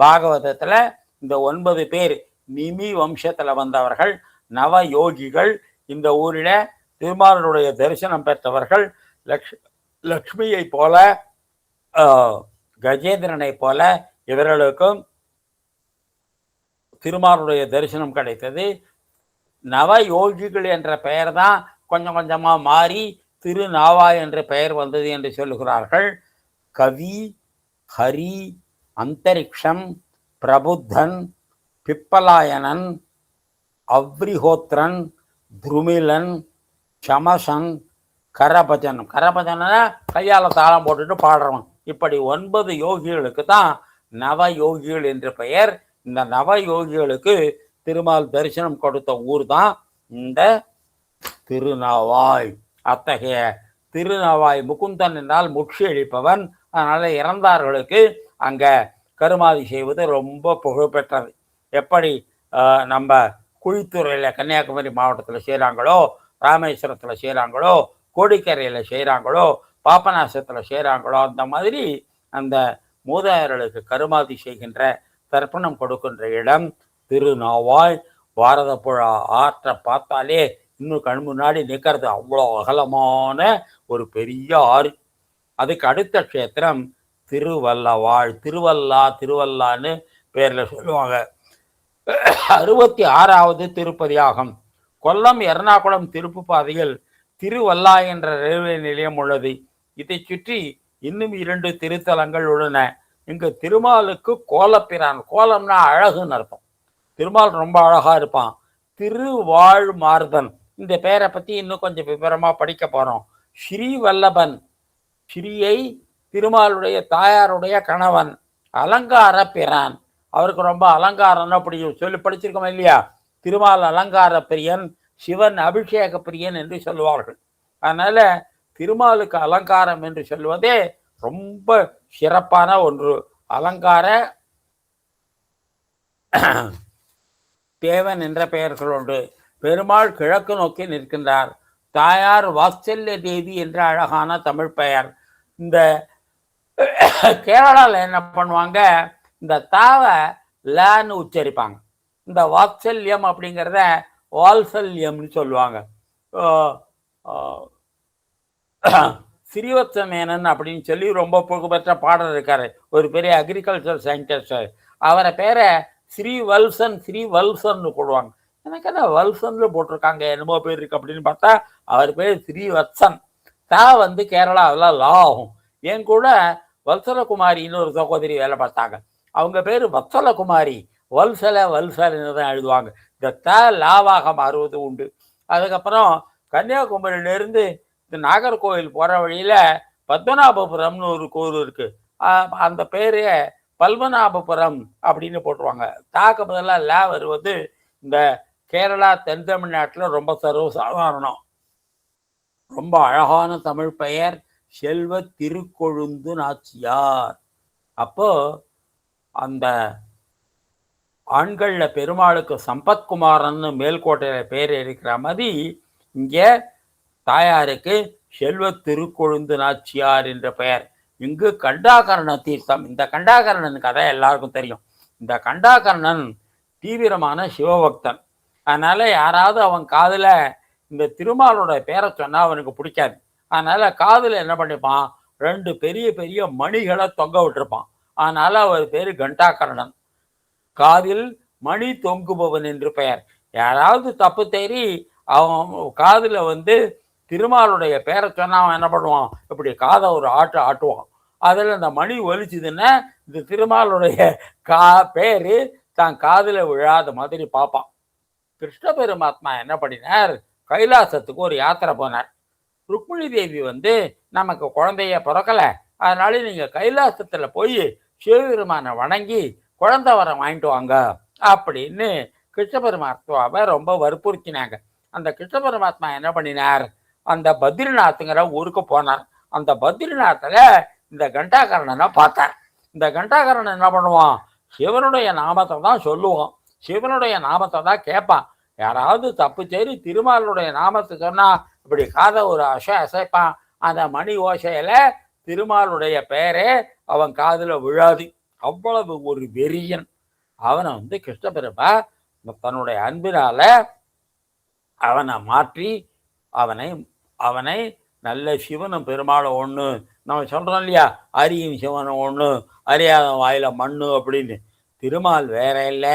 பாகவதத்தில் இந்த 9 பேர் நிமி வம்சத்தில் வந்தவர்கள் நவ யோகிகள். இந்த ஊரில் திருமாலுடைய தரிசனம் பெற்றவர்கள். லக்ஷ்மியை போல, கஜேந்திரனை போல இவர்களுக்கும் திருமாலுடைய தரிசனம் கிடைத்தது. நவ யோகிகள் என்ற பெயர் தான் கொஞ்சம் கொஞ்சமாக மாறி திருநாவா என்ற பெயர் வந்தது என்று சொல்லுகிறார்கள். கவி, ஹரி, அந்தரிக்ஷம், பிரபுத்தன், பிப்பலாயனன், அவ்ரிஹோத்ரன், துருமிலன், சமசன், கரபஜன். கரபஜன கையால் தாளம் போட்டுட்டு பாடுறவன். இப்படி 9 யோகிகளுக்கு தான் நவ யோகிகள் என்று பெயர். இந்த நவ யோகிகளுக்கு திருமால் தரிசனம் கொடுத்த ஊர் தான் இந்த திருநாவாய். அத்தகைய திருநாவாய் முகுந்தன் என்றால் முட்சி அளிப்பவன். அதனால இறந்தார்களுக்கு அங்க கருமாதி செய்வது ரொம்ப புகழ்பெற்றது. எப்படி நம்ம குழித்துறையில் கன்னியாகுமரி மாவட்டத்தில் செய்கிறாங்களோ, ராமேஸ்வரத்தில் செய்கிறாங்களோ, கோடிக்கரையில் செய்கிறாங்களோ, பாபநாசத்தில் செய்கிறாங்களோ, அந்த மாதிரி அந்த மூதாயர்களுக்கு கருமாதி செய்கின்ற தர்ப்பணம் கொடுக்கின்ற இடம் திருநாவாய். பாரத புழா ஆற்றை பார்த்தாலே இன்னும் கண் முன்னாடி நிற்கிறது. அவ்வளோ அகலமான ஒரு பெரிய ஆறு. அதுக்கு அடுத்த க்ஷேத்திரம் திருவல்லவாழ். திருவல்லான்னு பேரில் சொல்லுவாங்க. 66வது திருப்பதி ஆகும். கொல்லம் எர்ணாகுளம் திருப்பு பாதையில் திருவல்லா என்ற ரயில்வே நிலையம் உள்ளது. இதை சுற்றி இன்னும் 2 திருத்தலங்கள் உள்ளன. இங்கு திருமாலுக்கு கோலப்பிரான், கோலம்னா அழகுன்னு அர்த்தம். திருமால் ரொம்ப அழகா இருப்பான். திருவாழ் மார்பன், இந்த பெயரை பற்றி இன்னும் கொஞ்சம் விவரமாக படிக்க போகிறோம். ஸ்ரீவல்லபன், ஸ்ரீயை திருமாலுடைய தாயாருடைய கணவன். அலங்கார பிரான், அவருக்கு ரொம்ப அலங்காரம்னா பிடிக்கும். சொல்லி படிச்சிருக்கோம் இல்லையா? திருமால் அலங்கார பிரியன், சிவன் அபிஷேக பிரியன் என்று சொல்லுவார்கள். அதனால திருமாலுக்கு அலங்காரம் என்று சொல்வதே ரொம்ப சிறப்பான ஒன்று. அலங்கார தேவன் என்ற பெயர்கள் உண்டு. பெருமாள் கிழக்கு நோக்கி நிற்கின்றார். தாயார் வாத்சல்ய தேவி என்ற அழகான தமிழ் பெயர். இந்த கேரளாவில் என்ன பண்ணுவாங்க, இந்த தாவை லான்னு உச்சரிப்பாங்க. இந்த வாத்சல்யம் அப்படிங்கிறத வால்சல்யம்னு சொல்லுவாங்க. ஸ்ரீவத்ச மேனன் அப்படின்னு சொல்லி ரொம்ப புகழ்பெற்ற பாடல் இருக்காரு, ஒரு பெரிய அக்ரிகல்ச்சர் சயின்டிஸ்ட். அவரை பேரை ஸ்ரீவல்சன்னு போடுவாங்க. எனக்கு என்ன வல்சன்ல போட்டிருக்காங்க, என்னமோ பேர் இருக்கு அப்படின்னு பார்த்தா அவர் பேர் ஸ்ரீவத்சன். தா கேரளாவில் லா ஆகும். என் கூட வல்சலகுமாரின்னு ஒரு சகோதரி வேலை பார்த்தாங்க. அவங்க பேர் வத்சலகுமாரி. வல்சலன்னு தான் எழுதுவாங்க. இந்த த லாவாக மாறுவது உண்டு. அதுக்கப்புறம் கன்னியாகுமரியிலேருந்து இந்த நாகர்கோவில் போகிற வழியில் பத்மநாபபுரம்னு ஒரு கோவில் இருக்குது. அந்த பேர் பல்மநாபபுரம் அப்படின்னு போட்டுருவாங்க. தாக்கு பதிலாக ல வருவது இந்த கேரளா தென் தமிழ்நாட்டில் ரொம்ப சர்வசாதாரணம். ரொம்ப அழகான தமிழ் பெயர் செல்வ திருக்கொழுந்து நாச்சியார். அப்போ அந்த ஆண்களில் பெருமாளுக்கு சம்பத்குமாரன்னு மேல்கோட்டையில் பேர் இருக்கிற மாதிரி இங்கே தாயாருக்கு செல்வ திருக்கொழுந்து நாச்சியார் என்ற பெயர். இங்கு கண்டாகரண தீர்த்தம். இந்த கண்டாகரணன் கதை எல்லாருக்கும் தெரியும். இந்த கண்டாகரணன் தீவிரமான சிவபக்தன். அதனால யாராவது அவன் காதில் இந்த திருமாலோட பேரை சொன்னால் அவனுக்கு பிடிக்காது. அதனால காதில் என்ன பண்ணிப்பான், 2 பெரிய பெரிய மணிகளை தொங்க விட்டுருப்பான். அதனால அவர் பேர் கண்டாகரணன், காதில் மணி தொங்குபவன் என்று பெயர். யாராவது தப்பு தேறி அவன் காதில் வந்து திருமாலுடைய பேரை சொன்னா அவன் என்ன பண்ணுவான், இப்படி காதை ஒரு ஆட்டுவான். அதில் இந்த மணி ஒலிச்சுதுன்னா இந்த திருமாலுடைய பேரு தான் காதில் விழாத மாதிரி பார்ப்பான். கிருஷ்ண பெருமாத்மா என்ன பண்ணினார், கைலாசத்துக்கு ஒரு யாத்திரை போனார். ருக்மிணி தேவி வந்து நமக்கு குழந்தைய பிறக்கலை, அதனால நீங்கள் கைலாசத்தில் போய் சிவபெருமானை வணங்கி குழந்தை வரம் வாங்கிட்டு வாங்க அப்படின்னு கிருஷ்ண பரமாத்மாவை ரொம்ப வற்புறுத்தினாங்க. அந்த கிருஷ்ண பரமாத்மா என்ன பண்ணினார், அந்த பத்ரிநாத்துங்கிற ஊருக்கு போனார். அந்த பத்ரிநாத்தில் இந்த கண்டாகரணனை பார்த்தார். இந்த கண்டாகரணன் என்ன பண்ணுவான், சிவனுடைய நாமத்தை தான் சொல்லுவான், சிவனுடைய நாமத்தை தான் கேட்பான். யாராவது தப்பு செய்து திருமாலுடைய நாமத்தை சொன்னா இப்படி காதை ஒரு அசைப்பான். அந்த மணி ஓசையில திருமாலுடைய பெயரே அவன் காதுல விழாது. அவ்வளவு ஒரு வெறியன். அவனை வந்து கிருஷ்ண பெருமா தன்னுடைய அன்பினால அவனை மாற்றி அவனை அவனை நல்ல சிவனும் பெருமாளும் ஒன்று. நம்ம சொல்றோம் இல்லையா, அரியும் சிவனும் ஒன்று, அறியாத வாயில மண்ணு அப்படின்னு. திருமால் வேற இல்லை,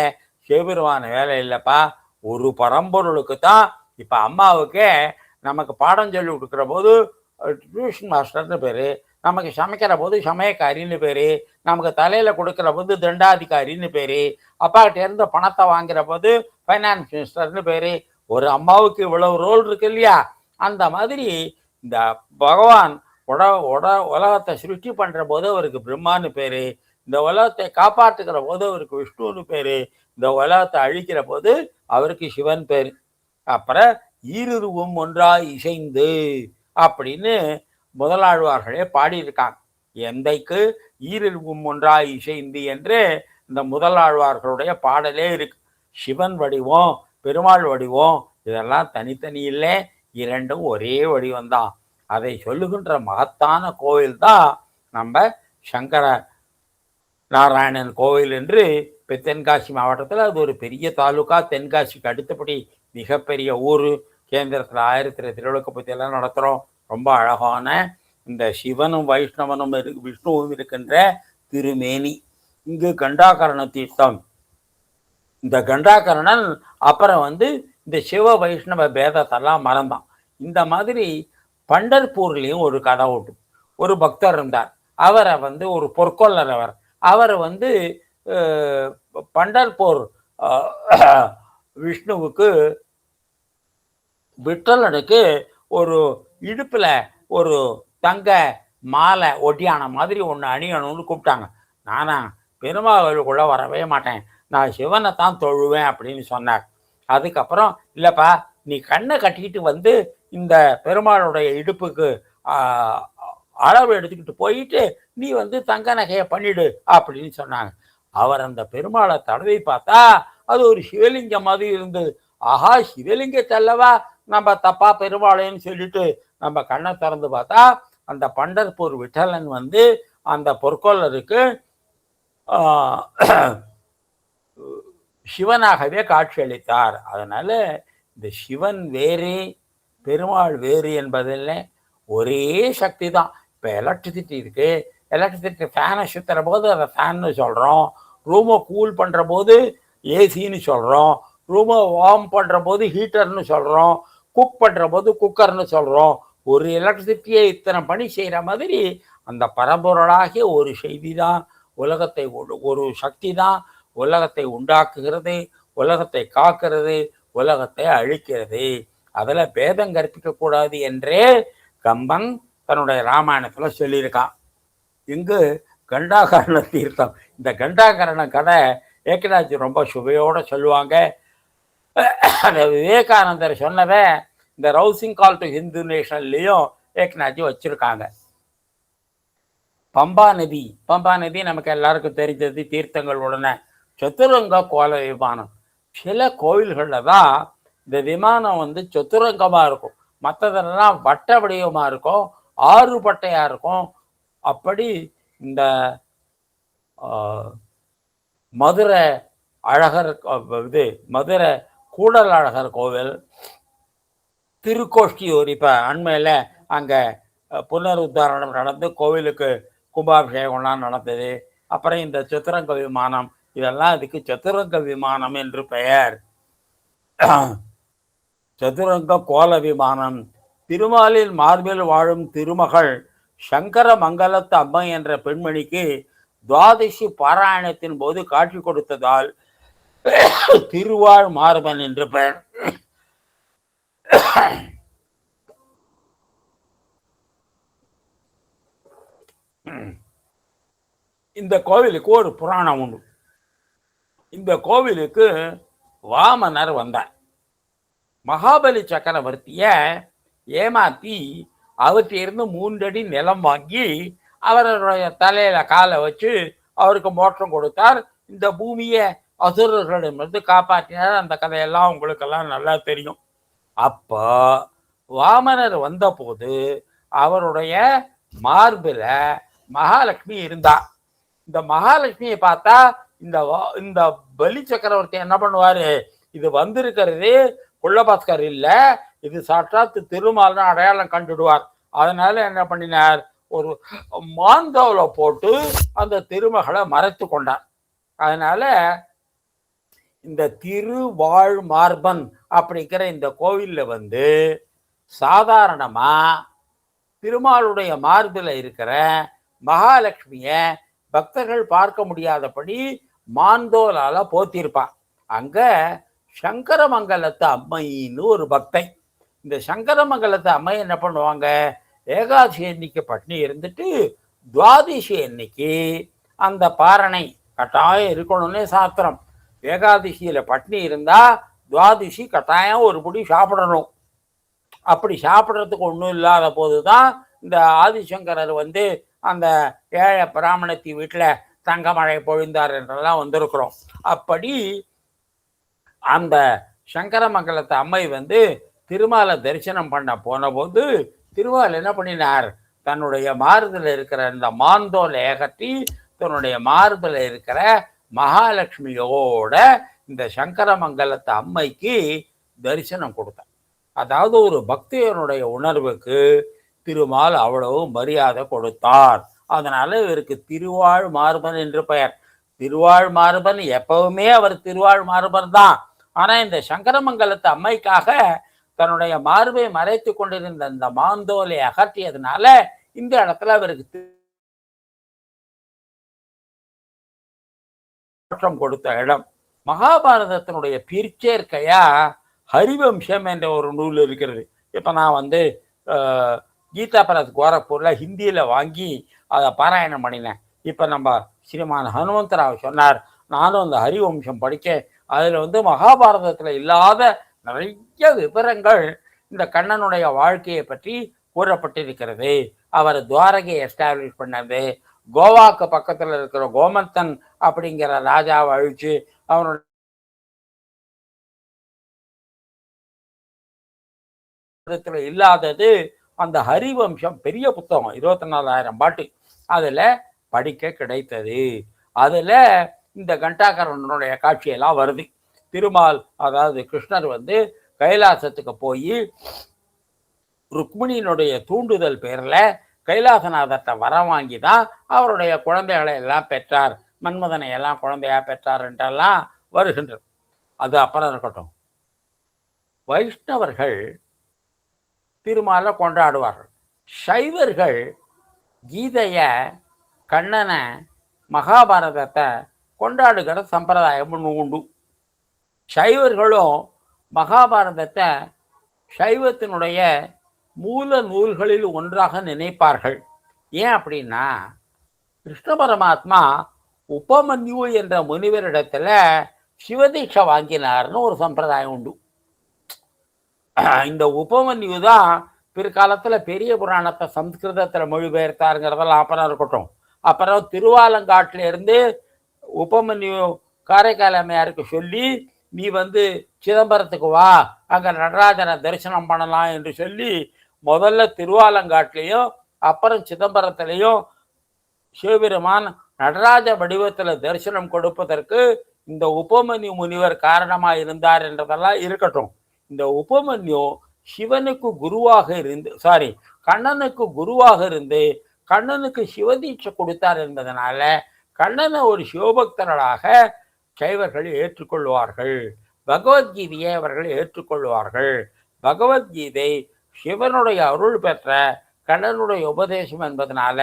சிவபெருமான வேலை இல்லைப்பா. ஒரு பரம்பொருளுக்கு தான். இப்போ அம்மாவுக்கே நமக்கு பாடம் சொல்லி கொடுக்குற போது டியூஷன் மாஸ்டர்னு பேர், நமக்கு சமைக்கிற போது சமயக்காரின்னு பேர், நமக்கு தலையில் கொடுக்குற போது தண்டாதிகாரின்னு பேர், அப்பாக்கிட்ட இருந்து பணத்தை வாங்குற போது ஃபைனான்ஸ் மினிஸ்டர்னு பேர். ஒரு அம்மாவுக்கு இவ்வளவு ரோல் இருக்கு இல்லையா. அந்த மாதிரி இந்த பகவான் உலகத்தை சிருஷ்டி பண்ணுற போது அவருக்கு பிரம்மான்னு பேர், இந்த உலகத்தை காப்பாற்றுக்கிற போது அவருக்கு விஷ்ணுன்னு பேர், இந்த உலகத்தை அழிக்கிற போது அவருக்கு சிவன் பேர். அப்புறம் ஈருருவும் ஒன்றாய் இசைந்து அப்படின்னு முதலாழ்வார்களே பாடியிருக்காங்க. எந்தைக்கு ஈருருவும் ஒன்றாய் இசைந்து என்று இந்த முதலாழ்வார்களுடைய பாடலே இருக்கு. சிவன் வடிவம் பெருமாள் வடிவம் இதெல்லாம் தனித்தனி இல்லை, இரண்டும் ஒரே வடிவம்தான். அதை சொல்லுகின்ற மகத்தான கோவில் தான் நம்ம சங்கர நாராயணன் கோவில் என்று இப்போ தென்காசி மாவட்டத்தில் அது ஒரு பெரிய தாலுக்கா. தென்காசிக்கு அடுத்தபடி மிகப்பெரிய ஊர். கேந்திரத்தில் 1000 திருவிளக்கு பற்றி எல்லாம் நடத்துகிறோம். ரொம்ப அழகான இந்த சிவனும் வைஷ்ணவனும் விஷ்ணுவும் இருக்கின்ற திருமேனி. இங்கு கண்டாகரண தீர்த்தம். இந்த கண்டாகரணன் அப்புறம் வந்து இந்த சிவ வைஷ்ணவ பேதத்தெல்லாம் மறந்தான். இந்த மாதிரி பண்டர்பூர்லேயும் ஒரு கதை உண்டு. ஒரு பக்தர் இருந்தார். அவரை வந்து ஒரு பொற்கொள்ளர். அவர் வந்து பண்டர்பூர் விஷ்ணுவுக்கு விட்டலனுக்கு ஒரு இடுப்பில் ஒரு தங்க மாலை ஒட்டியான மாதிரி ஒன்று அணியணும்னு கூப்பிட்டாங்க. நானா பெருமாளுக்குள்ளே வரவே மாட்டேன், நான் சிவனை தான் தொழுவேன் அப்படின்னு சொன்னார். அதுக்கப்புறம் இல்லைப்பா, நீ கண்ணை கட்டிக்கிட்டு வந்து இந்த பெருமாளுடைய இடுப்புக்கு அளவு எடுத்துக்கிட்டு போயிட்டு நீ வந்து தங்க நகையை பண்ணிடு அப்படின்னு சொன்னாங்க. அவர் அந்த பெருமாளை தடவை பார்த்தா அது ஒரு சிவலிங்கம் மாதிரி இருந்தது. ஆஹா, சிவலிங்கத்தல்லவா நம்ம தப்பா பெருமாளைன்னு சொல்லிட்டு நம்ம கண்ணை திறந்து பார்த்தா அந்த பண்டர்பூர் விட்டலன் வந்து அந்த பொற்கொள்ளருக்கு சிவனாகவே காட்சி அளித்தார். அதனால இந்த சிவன் வேறு பெருமாள் வேறு என்பதில் ஒரே சக்தி தான். இப்போ எலக்ட்ரிசிட்டி இருக்கு, எலக்ட்ரிசிட்டி ஃபேனை சுற்றுற போது அதை ஃபேன்னு சொல்கிறோம், ரூமை கூல் பண்ணுற போது ஏசின்னு சொல்கிறோம், ரூமை வார்ம் பண்ணுற போது ஹீட்டர்னு சொல்கிறோம், குக் பண்ணுற போது குக்கர்னு சொல்கிறோம். ஒரு எலக்ட்ரிசிட்டியை இத்தனை பணி செய்கிற மாதிரி அந்த பரம்பொருளாகிய ஒரு செய்தி தான் உலகத்தை, ஒரு சக்தி தான் உலகத்தை உண்டாக்குகிறது, உலகத்தை காக்கிறது, உலகத்தை அழிக்கிறது. அதில் பேதம் கற்பிக்கக்கூடாது என்றே கம்பன் தன்னுடைய ராமாயணத்தில் சொல்லியிருக்கான். இங்கு கண்டாகரண தீர்த்தம். இந்த கண்டாகரண கதை ஏகநாத் ரொம்ப சுவையோடு சொல்லுவாங்க. அந்த விவேகானந்தர் சொன்னதை இந்த rousing call to Hindu நேஷன்லேயும் Eknath வச்சுருக்காங்க. பம்பா நதி நமக்கு எல்லாருக்கும் தெரிஞ்சது. தீர்த்தங்கள் உடனே சதுரங்க கோல விமானம். சில கோவில்களில் தான் இந்த விமானம் வந்து சதுரங்கமாக இருக்கும், மற்றதெல்லாம் வட்ட வடிவமாக இருக்கும், ஆறுபட்டையாக இருக்கும். அப்படி இந்த மதுரை அழகர் மதுரை கூடல் அழகர் கோவில், திருக்கோஷ்டியூர் இப்போ அண்மையில் அங்கே புனருத்தாரணம் நடந்து கோவிலுக்கு கும்பாபிஷேகம்லாம் நடந்தது. அப்புறம் இந்த சதுரங்க விமானம், இதெல்லாம் இதுக்கு சதுரங்க விமானம் என்று பெயர். சதுரங்க கோல விமானம். திருமாலின் மார்பில் வாழும் திருமகள் சங்கர மங்கலத்து அம்மை என்ற பெண்மணிக்கு துவாதசி பாராயணத்தின் போது காட்சி கொடுத்ததால் திருவாழ் மார்பன் என்று பெயர். இந்த கோவிலுக்கு ஒரு புராணம் உண்டு. இந்த கோவிலுக்கு வாமனர் வந்தார். மகாபலி சக்கரவர்த்திய ஏமாத்தி அவற்றிலிருந்து 3 அடி நிலம் வாங்கி அவருடைய தலையில காலை வச்சு அவருக்கு மோட்சம் கொடுத்தார். இந்த பூமியை அசுரர்களிடமிருந்து காப்பாற்றினார். அந்த கதையெல்லாம் உங்களுக்கெல்லாம் நல்லா தெரியும். அப்போ வாமனர் வந்த போது அவருடைய மார்பில் மகாலட்சுமி இருந்தா. இந்த மகாலட்சுமியை பார்த்தா இந்த பலி சக்கரவர்த்தி என்ன பண்ணுவாரு, இது வந்திருக்கிறது குள்ளபாஸ்கர் இல்ல, இது சாட்சாத்து திருமால்னு அடையாளம் கண்டுடுவார். அதனால என்ன பண்ணினார், ஒரு மாந்தோல போட்டு அந்த திருமகளை மறைத்து கொண்டார். அதனால இந்த திருவாழ் மார்பன் அப்படிங்கிற இந்த கோவில்ல வந்து சாதாரணமா திருமாலுடைய மார்பில் இருக்கிற மகாலட்சுமிய பக்தர்கள் பார்க்க முடியாதபடி மாந்தோலால போத்திருப்பான். அங்க சங்கரமங்கலத்து அம்மைன்னு ஒரு பக்தை. இந்த சங்கரமங்கலத்து அம்மை என்ன பண்ணுவாங்க, ஏகாதசி அன்னைக்கு பட்னி இருந்துட்டு துவாதசி அன்னைக்கு அந்த பாரணை கட்டாயம் இருக்கணும்னே சாஸ்திரம். ஏகாதசியில பட்னி இருந்தா துவாதசி கட்டாயம் ஒரு புடி சாப்பிடணும். அப்படி சாப்பிட்றதுக்கு ஒன்றும் இல்லாத போதுதான் இந்த ஆதிசங்கரர் வந்து அந்த ஏழை பிராமணத்தி வீட்டில் தங்கமழை பொழிந்தார் என்றெல்லாம் வந்திருக்கிறோம். அப்படி அந்த சங்கரமங்கலத்து அம்மை வந்து திருமாலை தரிசனம் பண்ண போன போது திருமால் என்ன பண்ணினார், தன்னுடைய மார்பில் இருக்கிற இந்த மாந்தோலை அகற்றி தன்னுடைய மார்பில் இருக்கிற மகாலட்சுமியோட இந்த சங்கரமங்கலத்து அம்மைக்கு தரிசனம் கொடுத்தார். அதாவது ஒரு பக்தியனுடைய உணர்வுக்கு திருமால் அவ்வளவு மரியாதை கொடுத்தார். அதனால இவருக்கு திருவாழ் மார்பன் என்று பெயர். திருவாழ் மார்பன் எப்பவுமே அவர் திருவாழ் மார்பன் தான். ஆனா இந்த சங்கரமங்கலத்து அம்மைக்காக தன்னுடைய மார்பை மறைத்து கொண்டிருந்த இந்த மாந்தோலை அகற்றியதுனால இந்த இடத்துல அவருக்கு கொடுத்த இடம். மகாபாரதத்தினுடைய பிற்சேர்க்கையா ஹரிவம்சம் என்ற ஒரு நூல் இருக்கிறது. இப்ப நான் வந்து கீதா பரத் கோரக்பூர்ல ஹிந்தியில வாங்கி அதை பாராயணம் பண்ணினேன். இப்ப நம்ம ஸ்ரீமான் ஹனுமந்தராவ் சொன்னார், நானும் அந்த ஹரிவம்சம் படித்தேன். அதுல வந்து மகாபாரதத்துல இல்லாத நிறைய விவரங்கள் இந்த கண்ணனுடைய வாழ்க்கையை பற்றி கூறப்பட்டிருக்கிறது. அவர் துவாரகை எஸ்டாப்ளிஷ் பண்ணது, கோவாக்கு பக்கத்துல இருக்கிற கோமந்தன் அப்படிங்கிற ராஜாவை அழிச்சு அவனுடைய இல்லாதது அந்த ஹரிவம்சம் பெரிய புத்தகம் 24,000 பாட்டு அதுல படிக்க கிடைத்தது. அதுல இந்த கண்டாகரனுடைய காட்சியெல்லாம் வருது. திருமால் அதாவது கிருஷ்ணர் வந்து கைலாசத்துக்கு போய் ருக்மிணியினுடைய தூண்டுதல் பேர்ல கைலாசநாதத்தை வரம் வாங்கி தான் அவருடைய குழந்தைகளை எல்லாம் பெற்றார், மன்மதனை எல்லாம் குழந்தையா பெற்றார் என்றெல்லாம் வருகின்றது. அது அப்புறம் இருக்கட்டும். வைஷ்ணவர்கள் திருமாலை கொண்டாடுவார்கள். சைவர்கள் கீதைய, கண்ணனை, மகாபாரதத்தை கொண்டாடுகிற சம்பிரதாயம் உண்டு. சைவர்களும் மகாபாரதத்தை சைவத்தினுடைய மூல நூல்களில் ஒன்றாக நினைப்பார்கள். ஏன் அப்படின்னா, கிருஷ்ண பரமாத்மா உபமன்யு என்ற முனிவரிடத்துல சிவதீட்சை வாங்கினார்னு ஒரு சம்பிரதாயம் உண்டு. இந்த உபமன்யு தான் பிற்காலத்துல பெரிய புராணத்தை சம்ஸ்கிருதத்துல மொழிபெயர்த்தாருங்கிறதெல்லாம் அப்புறம் இருக்கட்டும். அப்புறம் திருவாலங்காட்டில இருந்து உபமன்யு காரைக்கால் அம்மையாருக்கு சொல்லி, நீ வந்து சிதம்பரத்துக்கு வா, அங்க நடராஜனை தரிசனம் பண்ணலாம் என்று சொல்லி முதல்ல திருவாலங்காட்டிலையும் அப்புறம் சிதம்பரத்திலையும் சிவபெருமான் நடராஜ வடிவத்துல தரிசனம் கொடுப்பதற்கு இந்த உபமன்யு முனிவர் காரணமா இருந்தார் என்றதெல்லாம் இருக்கட்டும். இந்த உபமன்யு சிவனுக்கு குருவாக இருந்து கண்ணனுக்கு குருவாக இருந்து கண்ணனுக்கு சிவதீட்சை கொடுத்தார் என்பதனால கண்ணனை ஒரு சிவபக்தர்களாக சைவர்கள் ஏற்றுக்கொள்வார்கள். பகவத்கீதையை அவர்கள் ஏற்றுக்கொள்வார்கள். பகவத்கீதை சிவனுடைய அருள் பெற்ற கண்ணனுடைய உபதேசம் என்பதனால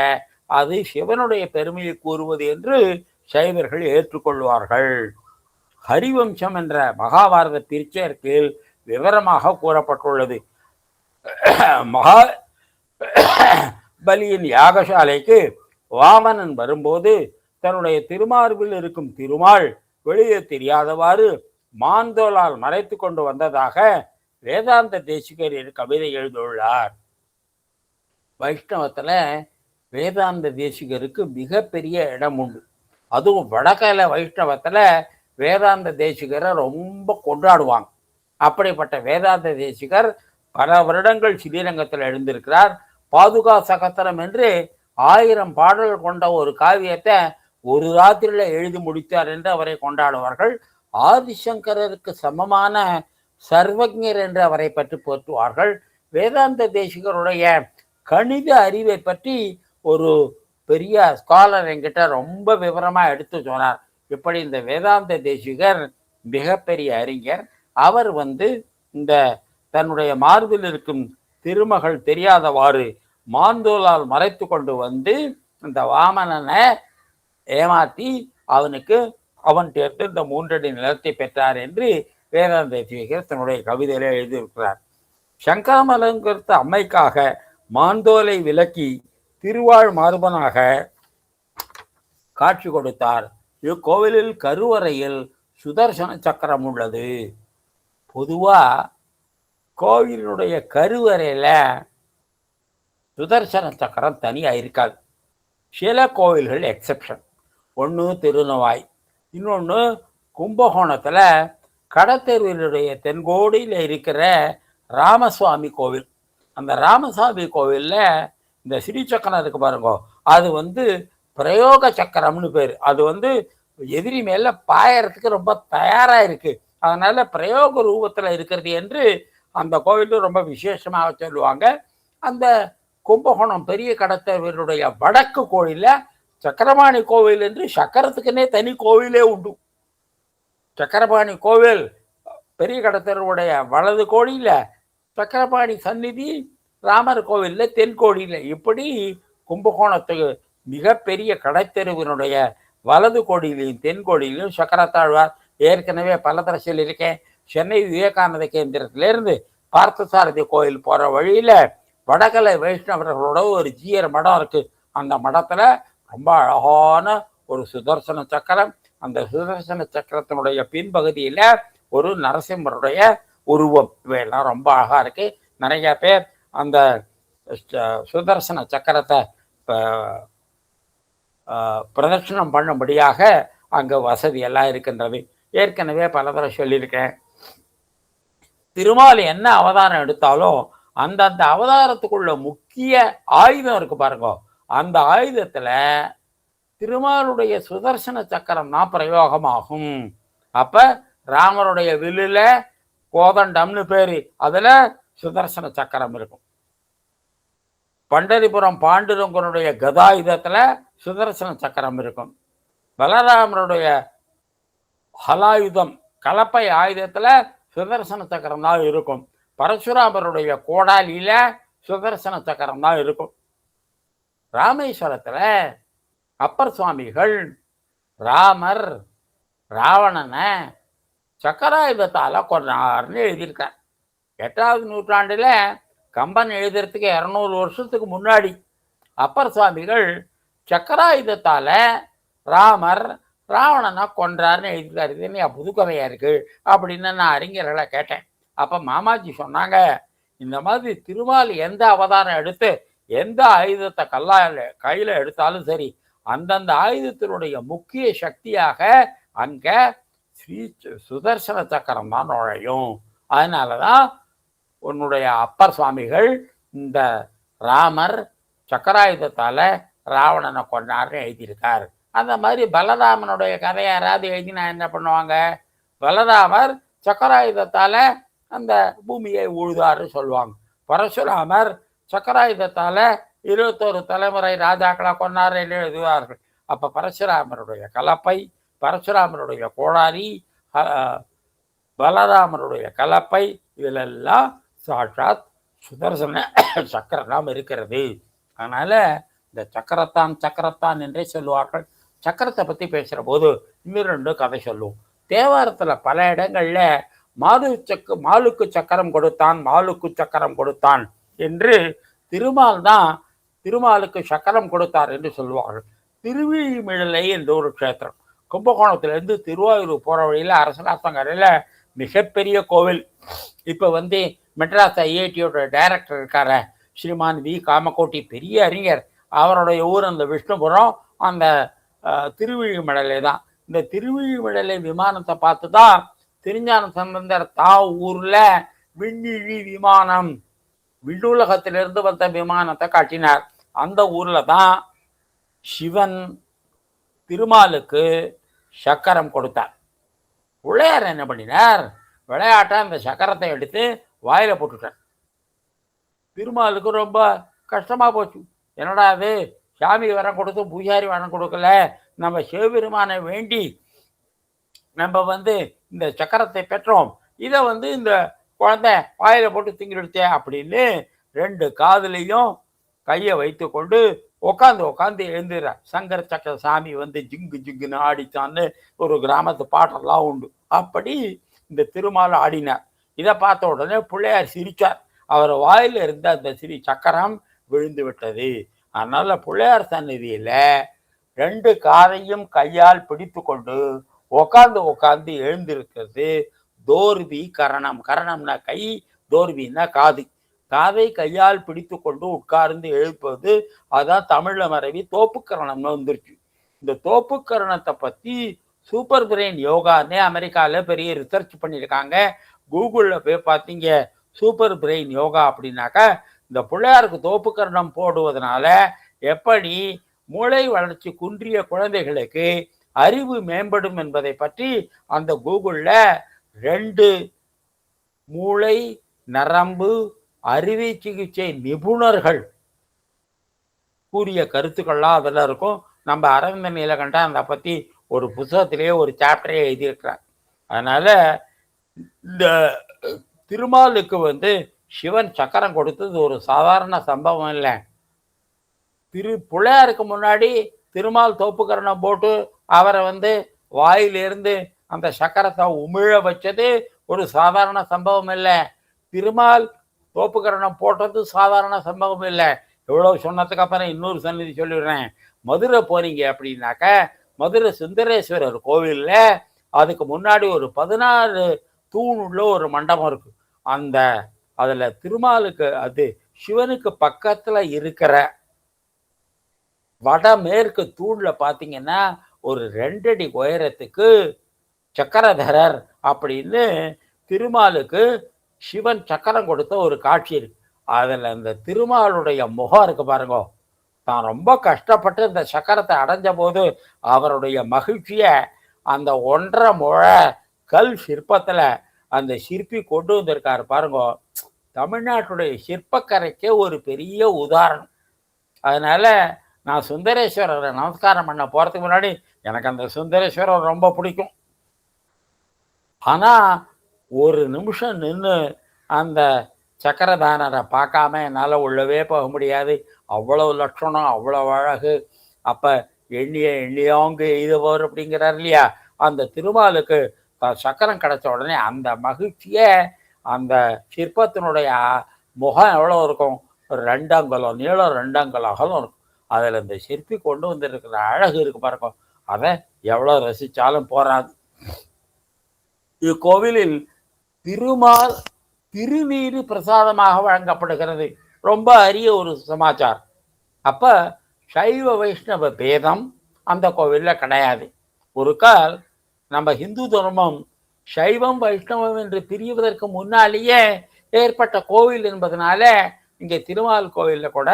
அது சிவனுடைய பெருமையை கூறுவது என்று சைவர்கள் ஏற்றுக்கொள்வார்கள். ஹரிவம்சம் என்ற மகாபாரத பிரிச்சேர்க்கையில் விவரமாக கூறப்பட்டுள்ளது. மகா பலியின் யாகசாலைக்கு வாமனன் வரும்போது தன்னுடைய திருமார்பில் இருக்கும் திருமால் வெளியே தெரியாதவாறு மாந்தோலால் மறைத்து கொண்டு வந்ததாக வேதாந்த தேசிகர் கவிதை எழுதியுள்ளார். வைஷ்ணவத்துல வேதாந்த தேசிகருக்கு மிகப்பெரிய இடம் உண்டு. அதுவும் வடக்கல வைஷ்ணவத்துல வேதாந்த தேசிகரை ரொம்ப கொண்டாடுவாங்க. அப்படிப்பட்ட வேதாந்த தேசிகர் பல வருடங்கள் ஸ்ரீரங்கத்தில் எழுந்திருக்கிறார். பாதுகா சகத்திரம் என்று 1000 பாடல்கள் கொண்ட ஒரு காவியத்தை ஒரு ராத்திரியில எழுதி முடித்தார் என்று அவரை கொண்டாடுவார்கள். ஆதிசங்கரருக்கு சமமான சர்வஜர் என்று அவரை பற்றி போற்றுவார்கள். வேதாந்த தேசிகருடைய கணித அறிவை பற்றி ஒரு பெரிய ஸ்காலர் என்கிட்ட ரொம்ப விவரமா எடுத்து சொன்னார். இப்படி இந்த வேதாந்த தேசிகர் மிகப்பெரிய அறிஞர். அவர் இந்த தன்னுடைய மார்பில் இருக்கும் திருமகள் தெரியாதவாறு மாந்தோலால் மறைத்து கொண்டு இந்த வாமனனை ஏமாற்றி அவன் தேர்ந்து இந்த 3 அடி நிலத்தை பெற்றார் என்று வேதாந்த தேசிகர் தன்னுடைய கவிதையில எழுதியிருக்கிறார். சங்கரமலங்கிறது அம்மைக்காக மாந்தோலை விலக்கி திருவாழ் மார்பனாக காட்சி கொடுத்தார். இக்கோவிலில் கருவறையில் சுதர்சன சக்கரம் உள்ளது. பொதுவா கோவிலினுடைய கருவறையில சுதர்சன சக்கரம் தனியா இருக்காது. சில கோவில்கள் எக்ஸெப்ஷன். ஒன்று திருநவாய், இன்னொன்று கும்பகோணத்துல கடத்தெருவினுடைய தென்கோடியில் இருக்கிற ராமசுவாமி கோவில். அந்த ராமசுவாமி கோவில்ல இந்த ஸ்ரீ சக்கரம் இருக்கு பாருங்க, அது பிரயோக சக்கரம்னு பேர். அது எதிரி மேல பாயறதுக்கு ரொம்ப தயாரா இருக்கு. அதனால பிரயோக ரூபத்துல இருக்கிறது என்று அந்த கோவில் ரொம்ப விசேஷமாக சொல்லுவாங்க. அந்த கும்பகோணம் பெரிய கடத்தவருடைய வடக்கு கோயில சக்கரபாணி கோவில் என்று சக்கரத்துக்குன்னே தனி கோவிலே உண்டு. சக்கரபாணி கோவில் பெரிய கடத்தருடைய வலது கோடியில, சக்கரபாணி சந்நிதி ராமர் கோவில்ல தென்கோடியில. இப்படி கும்பகோணத்துக்கு மிகப்பெரிய கடைத்தெருவினுடைய வலது கோடியிலையும் தென்கோடியிலையும் சக்கரத்தாழ்வார் ஏற்கனவே பல தடவை சொல்லியிருக்கேன். சென்னை விவேகானந்த கேந்திரத்திலிருந்து பார்த்தசாரதி கோயில் போற வழியில வடகலை வைஷ்ணவர்களோட ஒரு ஜீயர் மடம் இருக்கு. அந்த மடத்துல ரொம்ப அழகான ஒரு சுதர்சன சக்கரம். அந்த சுதர்சன சக்கரத்தினுடைய பின்பகுதியில ஒரு நரசிம்மருடைய உருவம். இவையெல்லாம் ரொம்ப அழகா இருக்கு. நிறைய பேர் அந்த சுதர்சன சக்கரத்தை பிரதட்சணம் பண்ணும்படியாக அங்க வசதி எல்லாம் இருக்கின்றது. ஏற்கனவே பல தடவை சொல்லியிருக்கேன். திருமால் என்ன அவதாரம் எடுத்தாலும் அந்தந்த அவதாரத்துக்குள்ள முக்கிய ஆயுதம் இருக்கு பாருங்க. அந்த ஆயுதத்துல திருமாலுடைய சுதர்சன சக்கரம் தான் பிரயோகமாகும். அப்ப ராமருடைய வில்லுல கோதண்டம்னு பேரு, அதுல சுதர்சன சக்கரம் இருக்கும். பண்டரிபுரம் பாண்டுரங்கனுடைய கதாயுதத்துல சுதர்சன சக்கரம் இருக்கும். பலராமருடைய ஹலாயுதம் கலப்பை ஆயுதத்துல சுதர்சன சக்கரம் தான் இருக்கும். பரசுராமருடைய கோடாலியில சுதர்சன சக்கரம் தான் இருக்கும். ராமேஸ்வரத்துல அப்பர் சுவாமிகள் ராமர் ராவணனை சக்கராயுதத்தால கொண்டார்னு எழுதியிருக்கார். 8வது நூற்றாண்டுல கம்பன் எழுதுறதுக்கு 200 வருஷத்துக்கு முன்னாடி அப்பர் சுவாமிகள் சக்கராயுதத்தால ராமர் ராவணனை கொன்றார்னு எழுதியிருக்காரு. இது என்ன புதுக்கதையா இருக்கு அப்படின்னு நான் அறிஞர்களை கேட்டேன். அப்ப மாமாஜி சொன்னாங்க, இந்த மாதிரி திருமால் எந்த அவதாரம் எடுத்து எந்த ஆயுதத்தை கையில எடுத்தாலும் சரி, அந்தந்த ஆயுதத்தினுடைய முக்கிய சக்தியாக அங்க ஸ்ரீ சுதர்சன சக்கரம் தான் நுழையும். அதனாலதான் உன்னுடைய அப்பர் சுவாமிகள் இந்த ராமர் சக்கராயுதத்தால ராவணனை கொண்டார்னு எழுதியிருக்கார். அந்த மாதிரி பலராமனுடைய கதையை யாராவது எழுதினா என்ன பண்ணுவாங்க? பலராமர் சக்கராயுதத்தால அந்த பூமியை உழுதாரு சொல்லுவாங்க. பரசுராமர் சக்கராயுதத்தால 21 தலைமுறை ராஜாக்களா கொண்டாரு என்று எழுதுவார்கள். அப்ப பரசுராமருடைய கலப்பை, பரசுராமருடைய கோடாரி, பலராமருடைய கலப்பை, இதிலெல்லாம் சாட்சாத் சுதர்சன சக்கரம் இருக்கிறது. அதனால இந்த சக்கரத்தான் சக்கரத்தான் என்றே சொல்லுவார்கள். சக்கரத்தை பற்றி பேசுகிற போது இன்னும் 2 கதை சொல்லுவோம். தேவாரத்தில் பல இடங்கள்ல மாலுக்கு சக்கரம் கொடுத்தான், மாலுக்கு சக்கரம் கொடுத்தான் என்று திருமால் தான் திருமாலுக்கு சக்கரம் கொடுத்தார் என்று சொல்லுவார்கள். திருவிழிமிழலை என்ற ஒரு க்ஷேத்திரம், கும்பகோணத்திலிருந்து திருவாயூர் போகிற வழியில் அரசலாசங்கரையில் மிகப்பெரிய கோவில். இப்போ மெட்ராஸ் ஐஐடியோட டைரக்டர் இருக்கார ஸ்ரீமான் வி காமகோட்டி, பெரிய அறிஞர். அவருடைய ஊர் அந்த விஷ்ணுபுரம், அந்த திருவிழிமடலை தான். இந்த திருவிழிமடலை விமானத்தை பார்த்து தான் திருஞான சம்பந்தர் ஊரில் விண்ணிழி விமானம், விண்ணுலகத்திலிருந்து வந்த விமானத்தை காட்டினார். அந்த ஊரில் தான் சிவன் திருமாலுக்கு சக்கரம் கொடுத்தார். பிள்ளையார் என்ன பண்ணினார், விளையாட்டை அந்த சக்கரத்தை எடுத்து வாயில போட்டுட்டார். திருமாலுக்கு ரொம்ப கஷ்டமாக போச்சு. என்னடா அது, சாமி வரம் கொடுத்து பூஜாரி வரம் கொடுக்கல, நம்ம சிவபெருமானை வேண்டி நம்ம இந்த சக்கரத்தை பெற்றோம், இதை இந்த குழந்தை வாயில போட்டு திங்கிடுச்சே அப்படின்னு 2 காதுலையும் கையை வைத்து கொண்டு உட்காந்து எழுந்துறார். சங்கர சக்கர சாமி ஜிங்கு ஜிங்குன்னு ஆடிச்சான்னு ஒரு கிராமத்து பாட்டெல்லாம் உண்டு. அப்படி இந்த திருமால் ஆடினார். இதை பார்த்த உடனே பிள்ளையார் சிரிச்சார். அவர் வாயில் இருந்த அந்த சக்கரம் விழுந்து விட்டது. அதனால பிள்ளையார் சந்நிதியில 2 காதையும் கையால் பிடித்து கொண்டு உட்காந்து எழுந்திருக்கிறது தோர்வி கரணம். கரணம்னா கை, தோர்வின்னா காது. காதை கையால் பிடித்து கொண்டு உட்கார்ந்து எழுப்பது, அதான் தமிழ்ல மறைவி தோப்புக்கரணம்னு வந்துருச்சு. இந்த தோப்புக்கரணத்தை பத்தி சூப்பர் பிரெயின் யோகான்னு அமெரிக்காவில் பெரிய ரிசர்ச் பண்ணியிருக்காங்க. கூகுளில் போய் பார்த்தீங்க சூப்பர் பிரெயின் யோகா அப்படின்னாக்கா, இந்த பிள்ளையாருக்கு தோப்புக்கரணம் போடுவதனால எப்படி மூளை வளர்ச்சி குன்றிய குழந்தைகளுக்கு அறிவு மேம்படும் என்பதை பற்றி அந்த கூகுளில் 2 மூளை நரம்பு அறுவை சிகிச்சை நிபுணர்கள் கூறிய கருத்துக்கள்லாம் அதில் இருக்கும். நம்ம அரவிந்த நீலகண்டன் அதை பற்றி ஒரு புத்தகத்திலேயே ஒரு சாப்டரே எழுதியிருக்கிறார். அதனால இந்த திருமாலுக்கு சிவன் சக்கரம் கொடுத்தது ஒரு சாதாரண சம்பவம் இல்லை. பிள்ளையாருக்கு முன்னாடி திருமால் தோப்புக்கரணம் போட்டு அவரை வாயிலிருந்து அந்த சக்கரத்தை உமிழ வச்சது ஒரு சாதாரண சம்பவம் இல்லை. திருமால் தோப்புக்கரணம் போட்டது சாதாரண சம்பவம் இல்லை. எவ்வளோ சொன்னதுக்கு அப்புறம் இன்னொரு சந்நிதி சொல்லிடுறேன். மதுரை போறீங்க அப்படின்னாக்க, மதுரை சுந்தரேஸ்வரர் கோவிலில் அதுக்கு முன்னாடி ஒரு 16 தூண் உள்ள ஒரு மண்டபம் இருக்கு. அதில் திருமாலுக்கு அது சிவனுக்கு பக்கத்தில் இருக்கிற வடமேற்கு தூணில் பார்த்தீங்கன்னா ஒரு 2 அடி உயரத்துக்கு சக்கரதரர் அப்படின்னு திருமாலுக்கு சிவன் சக்கரம் கொடுத்த ஒரு காட்சி இருக்கு. அதில் இந்த திருமாலுடைய முகம் இருக்கு பாருங்க. தான் ரொம்ப கஷ்டப்பட்டு இந்த சக்கரத்தை அடைஞ்ச போது அவருடைய மகிழ்ச்சியை அந்த 1.5 முழ கல் சிற்பத்தில் அந்த சிற்பி கொண்டு வந்திருக்காரு பாருங்க. தமிழ்நாட்டுடைய சிற்பக்கரைக்கே ஒரு பெரிய உதாரணம். அதனால நான் சுந்தரேஸ்வரரை நமஸ்காரம் பண்ண போகிறதுக்கு முன்னாடி எனக்கு அந்த சுந்தரேஸ்வரர் ரொம்ப பிடிக்கும். ஆனால் ஒரு நிமிஷம் நின்று அந்த சக்கரதானரை பார்க்காம என்னால் உள்ளவே போக முடியாது. அவ்வளோ லட்சணம், அவ்வளோ அழகு. அப்போ எண்ணியோங்க எய்தவர் அப்படிங்கிறார் இல்லையா, அந்த திருமாலுக்கு சக்கரம் கிடைச்ச உடனே அந்த மகிழ்ச்சியை, அந்த சிற்பத்தினுடைய முகம் எவ்வளோ இருக்கும், 2 அங்குலம் நீளம் 2 அங்குலம் அகலம் இருக்கும். அதில் இந்த சிற்பி கொண்டு வந்துருக்கிற அழகு இருக்கு பாருங்க, அதை எவ்வளோ ரசித்தாலும் போராது. இக்கோவிலில் திருமால் திருநீரு பிரசாதமாக வழங்கப்படுகிறது. ரொம்ப அரிய ஒரு சமாச்சாரம். அப்போ சைவ வைஷ்ணவ பேதம் அந்த கோவிலில் கிடையாது. ஒரு கால் நம்ம இந்து தர்மம் சைவம் வைஷ்ணவம் என்று பிரிவதற்கு முன்னாலேயே ஏற்பட்ட கோவில் என்பதனால இங்கே திருமால் கோவிலில் கூட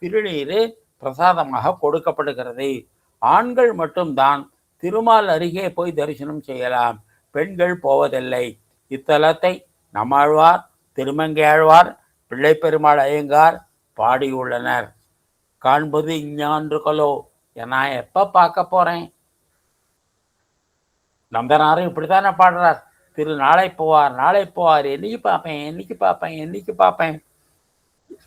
திருநீர் பிரசாதமாக கொடுக்கப்படுகிறது. ஆண்கள் மட்டும்தான் திருமால் அருகே போய் தரிசனம் செய்யலாம், பெண்கள் போவதில்லை. இத்தலத்தை நம்மாழ்வார், திருமங்கையாழ்வார், பிள்ளை பெருமாள் ஐயங்கார் பாடியுள்ளனர். காண்பது இஞ்ஞான்றுகளோ, நான் எப்போ பார்க்க போகிறேன்? நந்தனாரும் இப்படித்தானே பாடுறார். நாளை போவார் நாளை போவார், என்னைக்கு பார்ப்பேன் என்னைக்கு பார்ப்பேன் என்னைக்கு பார்ப்பேன்,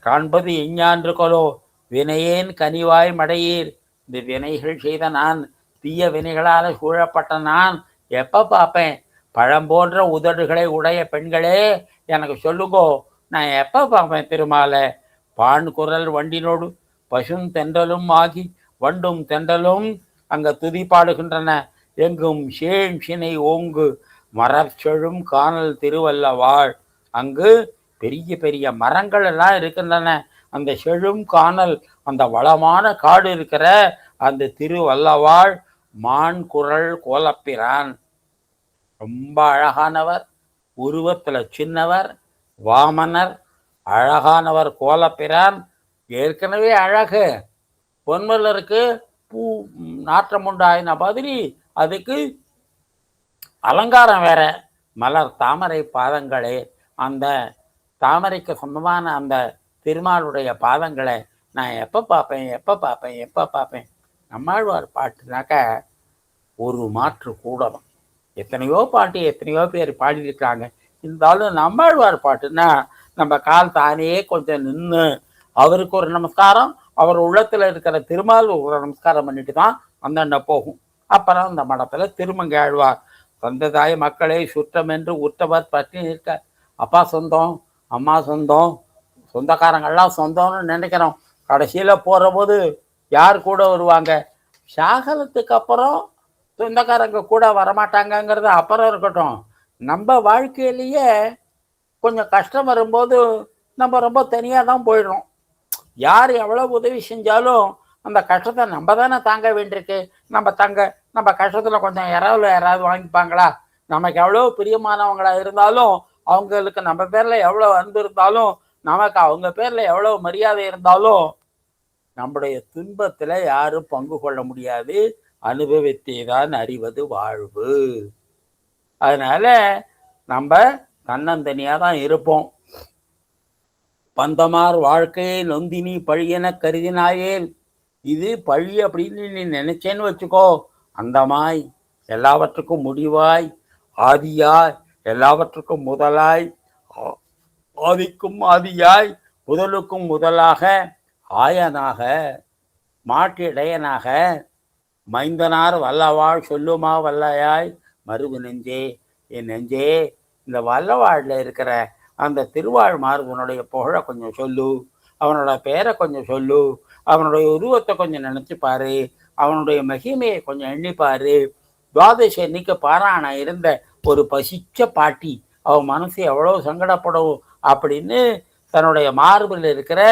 காண்பது எஞ்ஞான்று கொலோ வினையேன் கனிவாய் மடையீர். இந்த வினைகள் செய்த நான், தீய வினைகளால் சூழப்பட்ட நான் எப்ப பார்ப்பேன்? பழம் போன்ற உதடுகளை உடைய பெண்களே எனக்கு சொல்லுங்கோ, நான் எப்ப பார்ப்பேன் திருமாலை? பான் குரல் வண்டினோடு பசும் தென்றலும் ஆகி வண்டும் தென்றலும் அங்க துதி பாடுகின்றன. எங்கும் சேன் சினை ஓங்கு மரச்செழும் காணல் திருவல்லவாள். அங்கு பெரிய பெரிய மரங்கள் எல்லாம் இருக்கின்றன. அந்த செழும் காணல், அந்த வளமான காடு இருக்கிற அந்த திருவல்லவாள் மான் குரல் கோலப்பிரான். ரொம்ப அழகானவர், உருவத்துல சின்னவர், வாமனர், அழகானவர் கோலப்பிரான். ஏற்கனவே அழகு, பொன்மலருக்கு பூ நாற்றம் உண்டாயின மாதிரி அதுக்கு அலங்காரம் வேற. மலர் தாமரை பாதங்களே, அந்த தாமரைக்கு சொந்தமான அந்த திருமாலுடைய பாதங்களை நான் எப்போ பார்ப்பேன் எப்போ பார்ப்பேன் எப்போ பார்ப்பேன். நம்மாழ்வார் பாட்டுனாக்க ஒரு மாற்று கூடலாம். எத்தனையோ பாட்டு எத்தனையோ பேர் பாடியிருக்காங்க. இருந்தாலும் நம்மாழ்வார் பாட்டுன்னா நம்ம கால் தானே கொஞ்சம் நின்று அவருக்கு ஒரு நமஸ்காரம், அவர் உள்ளத்தில் இருக்கிற திருமால் ஒரு நமஸ்காரம் பண்ணிட்டு தான் அந்தண்ட போகும். அப்புறம் அந்த மடத்தில் திருமங்கை ஆழ்வார் சொந்ததாய் மக்களை சுற்றம் என்று உற்றவர் பற்றி நிற்க. அப்பா சொந்தம், அம்மா சொந்தம், சொந்தக்காரங்கள்லாம் சொந்தம்னு நினைக்கிறோம். கடைசியில் போகிற போது யார் கூட வருவாங்க? சாகலத்துக்கு அப்புறம் சொந்தக்காரங்க கூட வரமாட்டாங்கங்கிறது அப்புறம் இருக்கட்டும். நம்ம வாழ்க்கையிலேயே கொஞ்சம் கஷ்டம் வரும்போது நம்ம ரொம்ப தனியாக தான் போயிடுறோம். யார் எவ்வளோ உதவி செஞ்சாலும் அந்த கஷ்டத்தை நம்ம தானே தாங்க வேண்டியிருக்கு. நம்ம கஷ்டத்தில் கொஞ்சம் யாராவது வாங்கிப்பாங்களா? நமக்கு எவ்வளோ பிரியமானவங்களா இருந்தாலும், அவங்களுக்கு நம்ம பேரில் எவ்வளோ அன்பு இருந்தாலும், நமக்கு அவங்க பேரில் எவ்வளோ மரியாதை இருந்தாலும், நம்முடைய துன்பத்தில் யாரும் பங்கு கொள்ள முடியாது. அனுபவித்தே தான் அறிவது வாழ்வு. அதனால நம்ம தன்னந்தனியாக தான் இருப்போம். பந்தமார் வாழ்க்கையை நொந்தினி பழியென கருதினாயேல். இது பழி அப்படின்னு நீ நினைச்சேன்னு வச்சுக்கோ, அந்தமாய் எல்லாவற்றுக்கும் முடிவாய், ஆதியாய் எல்லாவற்றுக்கும் முதலாய், ஆதிக்கும் ஆதியாய் முதலுக்கும் முதலாக, ஆயனாக மாற்றிடையனாக, மைந்தனார் வல்லவாழ் சொல்லுமா வல்லையாய் மருவு நெஞ்சே. என் நெஞ்சே, இந்த வல்லவாழில் இருக்கிற அந்த திருவாழ் மார்பனுடைய புகழை கொஞ்சம் சொல்லு, அவனோட பேரை கொஞ்சம் சொல்லு, அவனுடைய உருவத்தை கொஞ்சம் நினச்சி பாரு, அவனுடைய மகிமையை கொஞ்சம் எண்ணிப்பாரு. துவாதசி அன்னைக்கு பாராயணம் இருந்த ஒரு பசிச்ச பாட்டி, அவன் மனசு எவ்வளோ சங்கடப்படும் அப்படின்னு தன்னுடைய மார்பில் இருக்கிற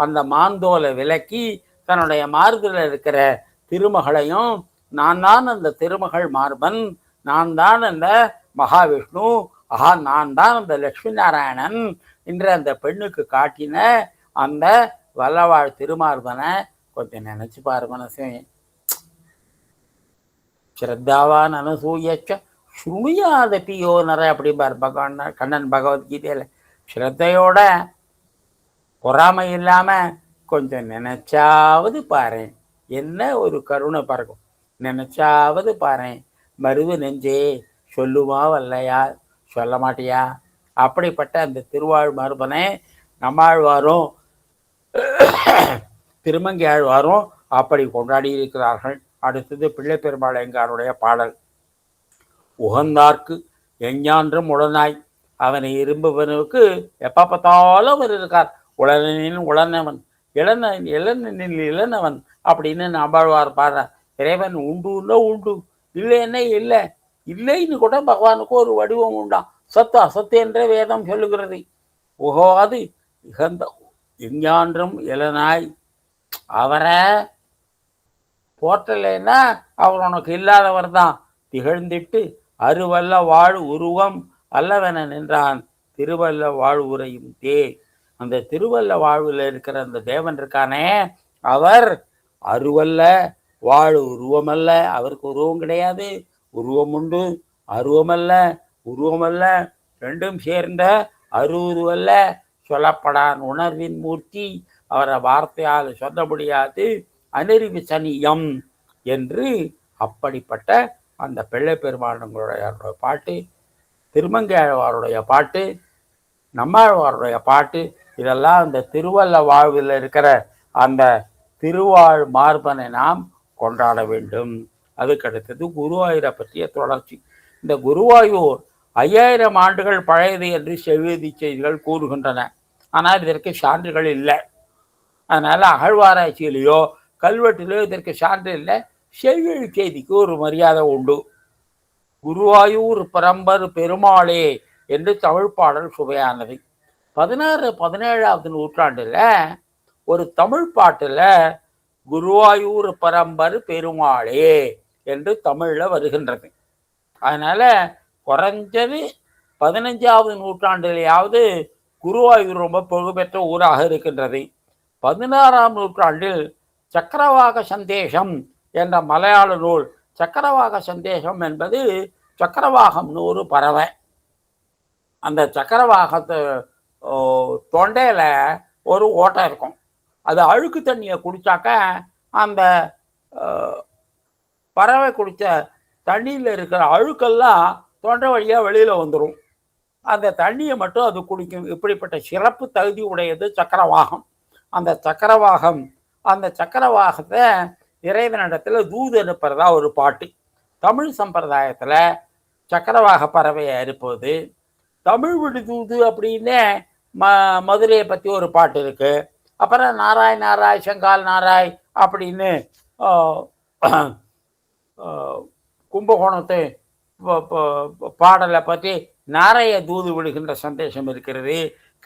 அந்த மாந்தோலை விலக்கி தன்னுடைய மார்பில் இருக்கிற திருமகளையும், நான் தான் அந்த திருமகள் மார்பன், நான் தான் அந்த மகாவிஷ்ணு, நான் தான் அந்த லட்சுமி நாராயணன் என்ற அந்த பெண்ணுக்கு காட்டின அந்த வல்லவாழ் திருமார்பனை கொஞ்சம் நினைச்சு பாரு மனசே. ஸ்ரத்தாவான் அனுசூயச்ச சுணுயாதபியோ நர அப்படிம்பார் பகவான் கண்ணன் பகவத்கீதையில். ஸ்ரத்தையோட பொறாமை இல்லாமல் கொஞ்சம் நினைச்சாவது பாரு, என்ன ஒரு கருணை பறக்கும். நினைச்சாவது பாரு. மருவு நெஞ்சே சொல்லுமா வல்லையா, சொல்ல மாட்டியா? அப்படிப்பட்ட அந்த திருவாழ் மரபனை நம்மாழ்வாரும் திருமங்கை ஆழ்வாரும் அப்படி கொண்டாடி இருக்கிறார்கள். அடுத்தது பிள்ளை பெருமாள் எங்காருடைய பாடல். உகந்தார்க்கு எஞ்ஞான்றும் உடனாய் அவனை இரும்புவனுக்கு எப்போ பார்த்தாலும் அவர் இருக்கார். உளனின் உளனவன், இளனின் இளனவன் அப்படின்னு நம்மாழ்வார் பாடுறார். இறைவன் உண்டுன்னா உண்டு, இல்லைன்னா இல்லை, இல்லைன்னு கூட பகவானுக்கு ஒரு வடிவம் உண்டாம். சத்து அசத்து என்ற வேதம் சொல்லுகிறது. உகவாது இகந்த எஞ்ஞான்றும் இளனாய், அவரை போற்றலைன்னா அவர் உனக்கு இல்லாதவர் தான். திகழ்ந்திட்டு அருவல்ல வாழ் உருவம் அல்லவென நின்றான் திருவல்ல வாழ் உரையும் தே. அந்த திருவல்ல வாழ்வில் இருக்கிற அந்த தேவன் இருக்கானே, அவர் அருவல்ல வாழ் உருவமல்ல. அவருக்கு உருவம் கிடையாது, உருவம் உண்டு. அருவமல்ல உருவமல்ல ரெண்டும் சேர்ந்த அருவல்ல சொல்லப்படான் உணர்வின் மூர்த்தி. அவரை வார்த்தையால் சொல்ல முடியாது, அனறிவு சனியம் என்று. அப்படிப்பட்ட அந்த பிள்ளை பெருமாளுடைய பாட்டு திருமங்கையாழ்வாருடைய பாட்டு, நம்மாழ்வாருடைய பாட்டு, இதெல்லாம் அந்த திருவல்ல வாழ்வில் இருக்கிற அந்த திருவாழ் மார்பனை நாம் கொண்டாட வேண்டும். அதுக்கடுத்தது குருவாயூரை பற்றிய தொடர்ச்சி. இந்த குருவாயூர் 5000 ஆண்டுகள் பழையது என்று செவ்வேதி செய்திகள் கூறுகின்றன. ஆனால் இதற்கு சான்றுகள் இல்லை. அதனால அகழ்வாராய்ச்சியிலேயோ கல்வெட்டிலேயோ இதற்கு சான்று இல்லை. செவ்வேதி செய்திக்கு ஒரு மரியாதை உண்டு. குருவாயூர் பரம்பர் பெருமாளே என்று தமிழ் பாடல் சுவையானது. 16-17ஆவது நூற்றாண்டுல ஒரு தமிழ் பாட்டுல குருவாயூர் பரம்பர் பெருமாளே என்று தமிழ்ல வருகின்றது. அதனால குறைஞ்சது 15ஆவது நூற்றாண்டிலேயாவது குருவாயூர் ரொம்ப புகழ்பெற்ற ஊராக இருக்கின்றது. 16ஆம் நூற்றாண்டில் சக்கரவாக சந்தேசம் என்ற மலையாள நூல், சக்கரவாக சந்தேசம் என்பது சக்கரவாகம்னு ஒரு பறவை. அந்த சக்கரவாகத்து தொண்டையில ஒரு ஓட்டை இருக்கும். அது அழுக்கு தண்ணியை குடிச்சாக்க அந்த பறவை குடித்த தண்ணியில் இருக்கிற அழுக்கெல்லாம் தொண்டை வழியாக வெளியில் வந்துடும். அந்த தண்ணியை மட்டும் அது குடிக்கும். இப்படிப்பட்ட சிறப்பு தகுதி உடையது சக்கரவாகம். அந்த சக்கரவாகத்தை இறைவனிடத்தில் தூது அனுப்புறதா ஒரு பாட்டு. தமிழ் சம்பிரதாயத்தில் சக்கரவாக பறவையை அனுப்புவது. தமிழ் விடு தூது அப்படின்னு மதுரையை பற்றி ஒரு பாட்டு இருக்கு. அப்புறம் நாராய் நாராய் செங்கால் நாராய் அப்படின்னு கும்பகோணத்தை பாடலை பற்றி நாரைய தூது விடுகின்ற சந்தேசம் இருக்கிறது.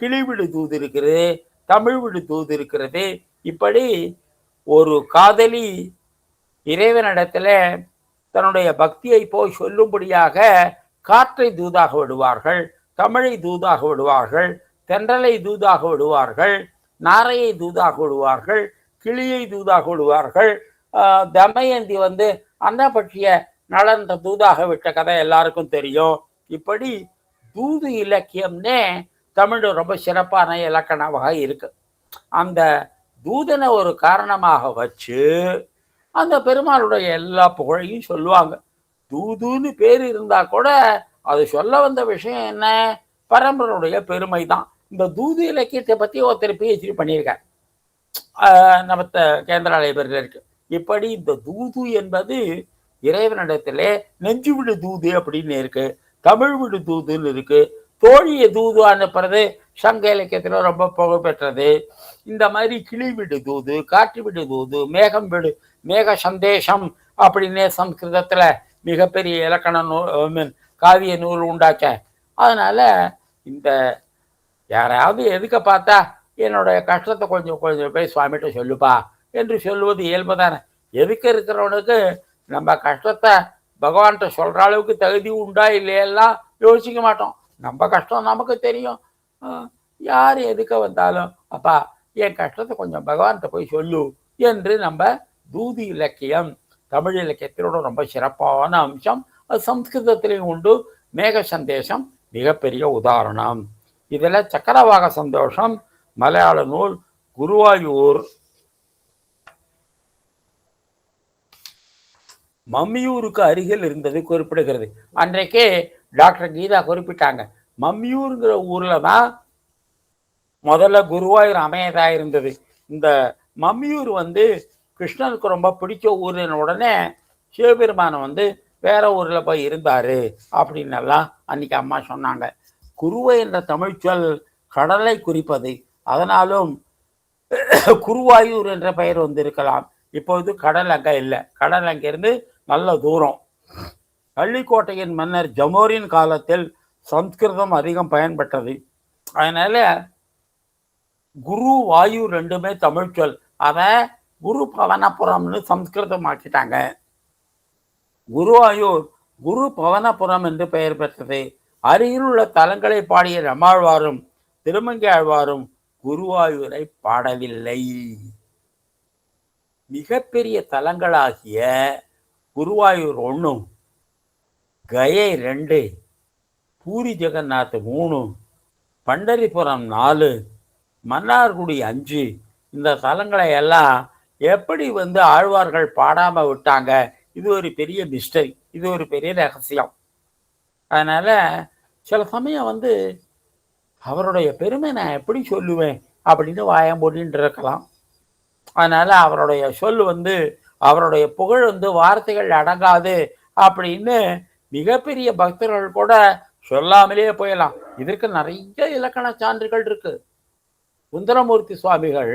கிளிவிடு தூது இருக்கிறது, தமிழ் விடு தூது இருக்கிறது. இப்படி ஒரு காதலி இறைவனிடத்தில் தன்னுடைய பக்தியை போய் சொல்லும்படியாக காற்றை தூதாக விடுவார்கள், தமிழை தூதாக விடுவார்கள், தென்றலை தூதாக விடுவார்கள், நாரையை தூதாக விடுவார்கள், கிளியை தூதாக விடுவார்கள். தமயந்தி அன்ன பற்றிய நலந்த தூதாக விட்ட கதை எல்லாருக்கும் தெரியும். இப்படி தூது இலக்கியம்னே தமிழ் ரொம்ப சிறப்பான இலக்கணமாக இருக்கு. அந்த தூதனை ஒரு காரணமாக வச்சு அந்த பெருமாளுடைய எல்லா புகழையும் சொல்லுவாங்க. தூதுன்னு பேர் இருந்தா கூட அது சொல்ல வந்த விஷயம் என்ன? பரம்பரையுடைய பெருமை தான். இந்த தூது இலக்கியத்தை பற்றி ஒருத்தர் PhD பண்ணியிருக்கார் நம்ம கேந்திரா லைப்ரரியில் இருக்கு. இப்படி இந்த தூது என்பது இறைவனிடத்திலே நெஞ்சு விடு தூது அப்படின்னு இருக்கு, தமிழ் விடு தூதுன்னு இருக்கு, தோழிய தூது அனுப்புறது சங்க இலக்கியத்தில் ரொம்ப புகழ்பெற்றது. இந்த மாதிரி கிளி விடு தூது, காற்று விடு தூது, மேகம் விடு மேக சந்தேசம் அப்படின்னே சம்ஸ்கிருதத்தில் மிகப்பெரிய இலக்கண நூல் காவிய நூல் உண்டாச்ச. அதனால இந்த யாராவது எதுக்க பார்த்தா என்னுடைய கஷ்டத்தை கொஞ்சம் போய் சுவாமிகிட்ட சொல்லுப்பா என்று சொல்லுவது இயல்புதானே. எதுக்க இருக்கிறவனுக்கு நம்ம கஷ்டத்தை பகவான்கிட்ட சொல்கிற அளவுக்கு தகுதி உண்டா இல்லையெல்லாம் யோசிக்க மாட்டோம். நம்ம கஷ்டம் நமக்கு தெரியும். யார் எதுக்க வந்தாலும் அப்பா என் கஷ்டத்தை கொஞ்சம் பகவான்கிட்ட போய் சொல்லு என்று நம்ம தூதி இலக்கியம் தமிழ் இலக்கியத்தினோட ரொம்ப சிறப்பான அம்சம். அது சம்ஸ்கிருதத்திலையும் உண்டு. மேக சந்தேசம் மிகப்பெரிய உதாரணம். இதில் சக்கரவாக சந்தோஷம் மலையாள நூல் குருவாயூர் மம்மியூருக்கு அருகில் இருந்தது குறிப்பிடுகிறது. அன்றைக்கே டாக்டர் கீதா குறிப்பிட்டாங்க, மம்மியூருங்கிற ஊர்ல தான் முதல்ல குருவாயூர் அமையதா இருந்தது. இந்த மம்மியூர் கிருஷ்ணனுக்கு ரொம்ப பிடிச்ச ஊரின் உடனே சிவபெருமானம் வேற ஊர்ல போய் இருந்தாரு அப்படின்னு எல்லாம் அன்னைக்கு அம்மா சொன்னாங்க. குருவை என்ற தமிழ் சொல் கடலை குறிப்பது, அதனாலும் குருவாயூர் என்ற பெயர் இருக்கலாம். இப்போது கடல் அங்க இல்லை, கடல் அங்கிருந்து நல்ல தூரம். பள்ளிக்கோட்டையின் மன்னர் ஜமோரின் காலத்தில் சம்ஸ்கிருதம் அதிகம் பயன்பட்டது. அதனால குரு வாயூர் ரெண்டுமே தமிழ் சொல். அதை குரு பவனபுரம்னு சம்ஸ்கிருதம் ஆக்கிட்டாங்க. குருவாயூர் குரு பவனபுரம் என்று பெயர் பெற்றது. அருகில் உள்ள தலங்களை பாடிய நம்மாழ்வாரும் திருமங்கையாழ்வாரும் குருவாயூரை பாடவில்லை. மிகப்பெரிய தலங்களாகிய குருவாயூர் 1, கயை 2, பூரி ஜெகநாத் 3, பண்டரிபுரம் 4, மன்னார்குடி 5, இந்த தலங்களை எல்லாம் எப்படி ஆழ்வார்கள் பாடாம விட்டாங்க? இது ஒரு பெரிய மிஸ்டரி, இது ஒரு பெரிய ரகசியம். அதனால சில சமயம் வந்து அவருடைய பெருமை நான் எப்படி சொல்லுவேன் அப்படின்னு வாயம் போட்டின்னு இருக்கலாம். அதனால அவருடைய சொல் வந்து அவருடைய புகழ் வந்து வார்த்தைகள் அடங்காது அப்படின்னு மிகப்பெரிய பக்தர்கள் கூட சொல்லாமலே போயலாம். இதற்கு நிறைய இலக்கண சான்றுகள் இருக்கு. சுந்தரமூர்த்தி சுவாமிகள்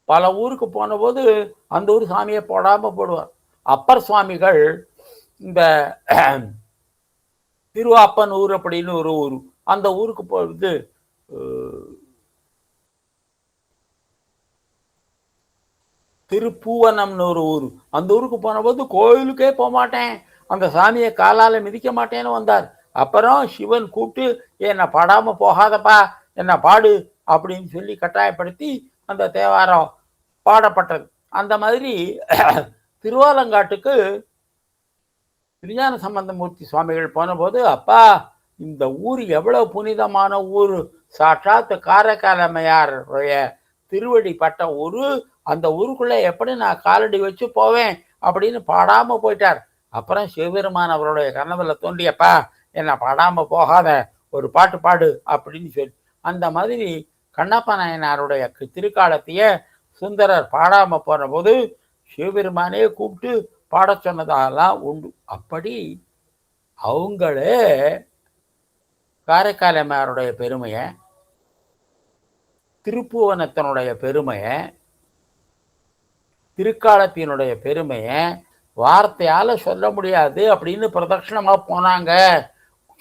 பல ஊருக்கு போன போது அந்த ஊர் சாமியை போடாம போடுவார். அப்பர் சுவாமிகள் இந்த திருவாப்பனூர் அப்படின்னு ஒரு ஊர், அந்த ஊருக்கு போறது திருப்பூவனம்னு ஒரு ஊர், அந்த ஊருக்கு போன போது கோயிலுக்கே போக மாட்டேன், அந்த சாமியை காலால மிதிக்க மாட்டேன்னு வந்தார். அப்புறம் சிவன் கூப்பிட்டு என்னை பாடாம போகாதப்பா, என்னை பாடு அப்படின்னு சொல்லி கட்டாயப்படுத்தி அந்த தேவாரம் பாடப்பட்டது. அந்த மாதிரி திருவாலங்காட்டுக்கு திருஞான சம்பந்தமூர்த்தி சுவாமிகள் போன போது, அப்பா இந்த ஊர் எவ்வளவு புனிதமான ஊர், சாட்சாத் காரைக்காலமையாருடைய திருவடி பட்ட ஊரு, அந்த ஊருக்குள்ள எப்படி நான் காலடி வச்சு போவேன் அப்படின்னு பாடாம போயிட்டார். அப்புறம் சிவபெருமான் அவருடைய கனவுல தோண்டியப்பா என்ன பாடாம போகாத, ஒரு பாட்டு பாடு அப்படின்னு சொல்லி, அந்த மாதிரி கண்ணப்ப நாயனாருடைய திருக்காலத்தையே சுந்தரர் பாடாம போன போது சிவபெருமானே கூப்பிட்டு பாட சொன்னதாலாம் உண்டு. அப்படி அவங்களே காரைக்காலமையாருடைய பெருமையை, திருப்புவனத்தினுடைய பெருமையை, திருக்காலத்தினுடைய பெருமையை வார்த்தையால சொல்ல முடியாது அப்படின்னு பிரதட்சணமா போனாங்க,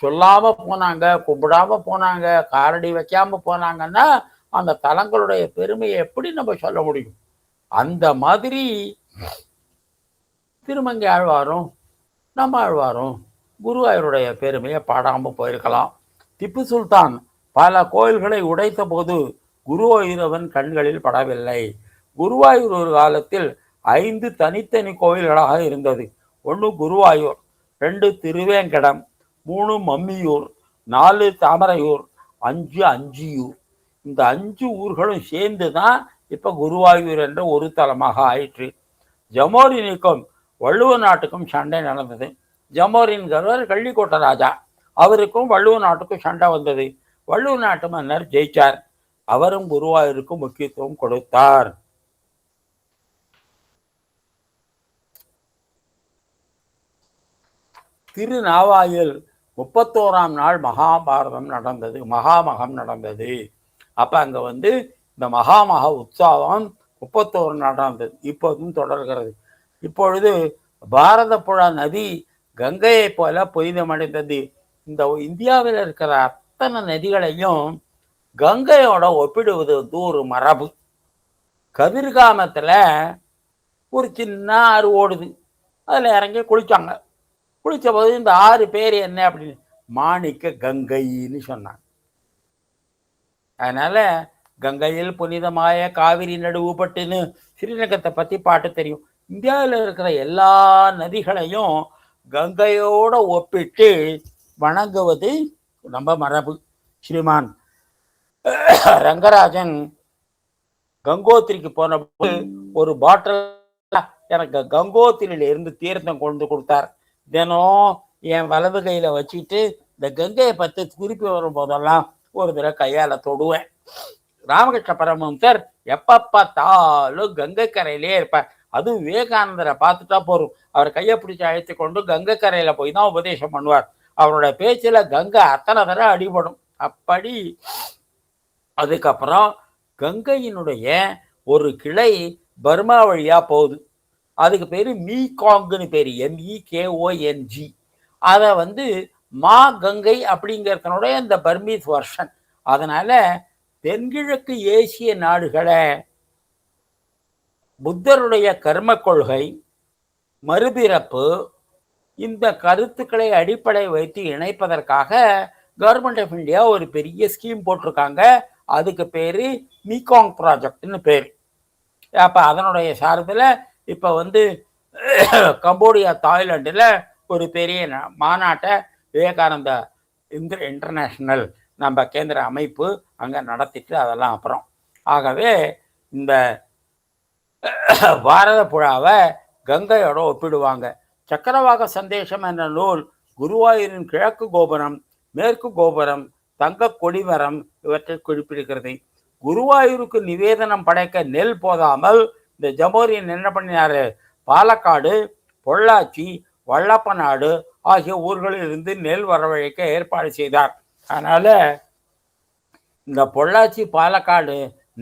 சொல்லாம போனாங்க, கும்பிடாம போனாங்க, காரடி வைக்காம போனாங்கன்னா அந்த தலங்களுடைய பெருமையை எப்படி நம்ம சொல்ல முடியும்? அந்த மாதிரி திருமங்கை ஆழ்வாரும் நம்ம ஆழ்வாரும் குருவாயூருடைய பெருமையை பாடாம போயிருக்கலாம். திப்பு சுல்தான் பல கோயில்களை உடைத்த போது குருவாயூரவன் கண்களில் படவில்லை. குருவாயூர் ஒரு காலத்தில் 5 தனித்தனி கோயில்களாக இருந்தது. 1 குருவாயூர், 2 திருவேங்கடம், 3 மம்மியூர், 4 தாமரையூர், 5 அஞ்சியூர். இந்த 5 ஊர்களும் சேர்ந்து தான் இப்ப குருவாயூர் என்ற ஒரு தலமாக ஆயிற்று. ஜமோரினுக்கும் வள்ளுவ நாட்டுக்கும் சண்டை நடந்தது. ஜமோரின்கிறவர் கள்ளிக்கோட்ட ராஜா, அவருக்கும் வள்ளுவ நாட்டுக்கும் சண்டை வந்தது. வள்ளுவ நாட்டு மன்னர் ஜெயிச்சார். அவரும் குருவாயூருக்கு முக்கியத்துவம் கொடுத்தார். திருநாவாயில் 31ஆம் நாள் மகாபாரதம் நடந்தது, மகாமகம் நடந்தது. அப்ப அங்க வந்து இந்த மகாமக உற்சவம் 31 நடந்தது, இப்போதும் தொடர்கிறது. இப்பொழுது பாரத புழ நதி கங்கையை போல புனிதமடைந்தது. இந்த இந்தியாவில் இருக்கிற அத்தனை நதிகளையும் கங்கையோட ஒப்பிடுவது வந்து ஒரு மரபு. கதிர்காமத்துல ஒரு சின்ன ஆறு ஓடுது, அதுல இறங்கி குளிச்சாங்க. குளிச்ச போது இந்த 6 பேர் என்ன அப்படின்னு மாணிக்க கங்கைன்னு சொன்னாங்க. அதனால கங்கையில் புனிதமாய காவிரி நடுவுப்பட்டுன்னு ஸ்ரீரங்கத்தை பத்தி பாட்டு தெரியும். இந்தியாவில் இருக்கிற எல்லா நதிகளையும் கங்கையோட ஒப்பிட்டு வணங்குவது நம்ம மரபு. ஸ்ரீமான் ரங்கராஜன் கங்கோத்திரிக்கு போன போது ஒரு பாட்டில் எனக்கு கங்கோத்திரியில இருந்து தீர்த்தம் கொண்டு கொடுத்தார். தினம் என் வலது கையில வச்சுட்டு இந்த கங்கையை பத்தி குறிப்பி வரும் போதெல்லாம் ஒரு தடவை கையால தொடுவேன். ராமகிருஷ்ண பரமஹம்சர் எப்ப பார்த்தாலும் கங்கை கரையிலே இருப்பார். அதுவும் விவேகானந்தரை பார்த்துட்டா போறோம், அவர் கையை பிடிச்சி அழைத்து கொண்டு கங்கை கரையில போய் தான் உபதேசம் பண்ணுவார். அவரோட பேச்சுல கங்கை அத்தனை தடவை அடிபடும். அப்படி அதுக்கப்புறம் கங்கையினுடைய ஒரு கிளை பர்மா வழியா போகுது. அதுக்கு பேரு மீகாங்னு பேரு, MEKONG. அதை வந்து மா கங்கை அப்படிங்கிறதனுடைய இந்த பர்மீஸ் வெர்ஷன். அதனால தென்கிழக்கு ஏசிய நாடுகளை புத்தருடைய கர்ம கொள்கை, மறுபிறப்பு, இந்த கருத்துக்களை அடிப்படை வைத்து இணைப்பதற்காக கவர்மெண்ட் ஆஃப் இந்தியா ஒரு பெரிய ஸ்கீம் போட்டிருக்காங்க. அதுக்கு பேரு மீகாங் ப்ராஜெக்ட்னு பேர். அப்ப அதனுடைய சார்பில் இப்ப வந்து கம்போடியா, தாய்லாண்டில் ஒரு பெரிய மாநாட்டை விவேகானந்தா இன்டர்நேஷனல் நம்ம கேந்திர அமைப்பு அங்கே நடத்திட்டு அதெல்லாம் அப்புறம். ஆகவே இந்த பாரத புழாவை கங்கையோட ஒப்பிடுவாங்க. சக்கரவாக சந்தேசம் என்ற நூல் குருவாயூரின் கிழக்கு கோபுரம், மேற்கு கோபுரம், தங்க கொடிமரம் இவற்றை குறிப்பிடுகிறது. குருவாயூருக்கு நிவேதனம் படைக்க நெல் போதாமல் இந்த ஜமோரியன் என்ன பண்ணினாரு, பாலக்காடு, பொள்ளாச்சி, வல்லப்பநாடு ஆகிய ஊர்களில் இருந்து நெல் வரவழைக்க ஏற்பாடு செய்தார். அதனால இந்த பொள்ளாச்சி, பாலக்காடு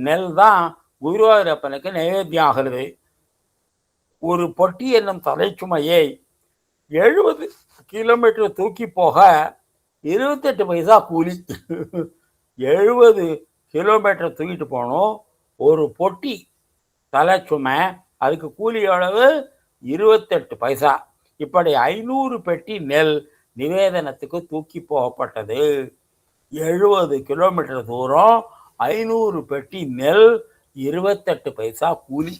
நெல் தான் குருவாயூரப்பனுக்கு நைவேத்தியம் ஆகிறது. ஒரு பொட்டி என்னும் தலைச்சுமையை 70 கிலோமீட்டர் தூக்கி போக 28 பைசா கூலி. 70 கிலோமீட்டர் தூக்கிட்டு போகணும். ஒரு பொட்டி தலைச்சுமை, அதுக்கு கூலி எவ்வளவு? 28 பைசா. இப்படி 500 பெட்டி நெல் நிவேதனத்துக்கு தூக்கி போகப்பட்டது. 70 கிலோமீட்டர் தூரம், 500 பெட்டி நெல், 28 பைசா கூலி.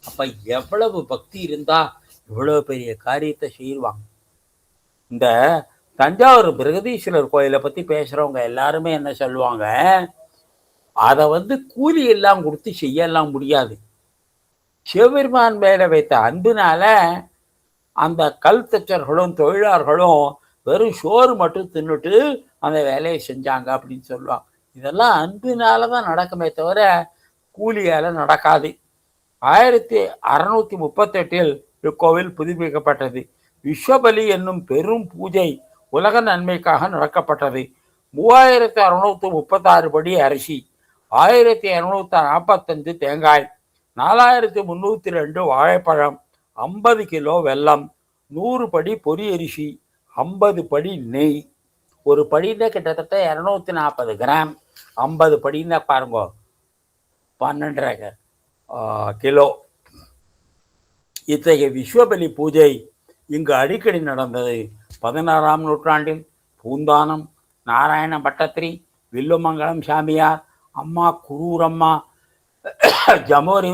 அப்ப எவ்வளவு பக்தி இருந்தா இவ்வளவு பெரிய காரியத்தை செய்வாங்க. இந்த தஞ்சாவூர் பிரகதீஸ்வரர் கோயிலை பத்தி பேசுறவங்க எல்லாருமே என்ன சொல்லுவாங்க, அதை கூலி எல்லாம் கொடுத்து செய்யலாம் முடியாது. சிவபெருமான் மேல வைத்த அன்பினால அந்த கல் தச்சர்களும் தொழிலாளர்களும் வெறும் சோறு மட்டும் தின்னுட்டு அந்த வேலையை செஞ்சாங்க அப்படின்னு சொல்லுவாங்க. இதெல்லாம் அன்பினால தான் நடக்குமே தவிர கூலியால நடக்காது. 1638 இக்கோவில் புதுப்பிக்கப்பட்டது. விஸ்வபலி என்னும் பெரும் பூஜை உலக நன்மைக்காக நடக்கப்பட்டது. 3636 படி அரிசி, 1245 தேங்காய், 4302 வாழைப்பழம், 50 கிலோ வெல்லம், 100 படி பொரி அரிசி, 50 படி நெய். ஒரு படின்னா கிட்டத்தட்ட 240 கிராம். 50 படின்னா பாருங்க, 12.5 கிலோ. இத்தகைய விஸ்வபலி பூஜை இங்கு அடிக்கடி நடந்தது. 16ஆம் நூற்றாண்டில் பூந்தானம், நாராயண பட்டத்திரி, வில்லுமங்கலம் சாமியார், அம்மா குரூரம்மா, ஜமோரி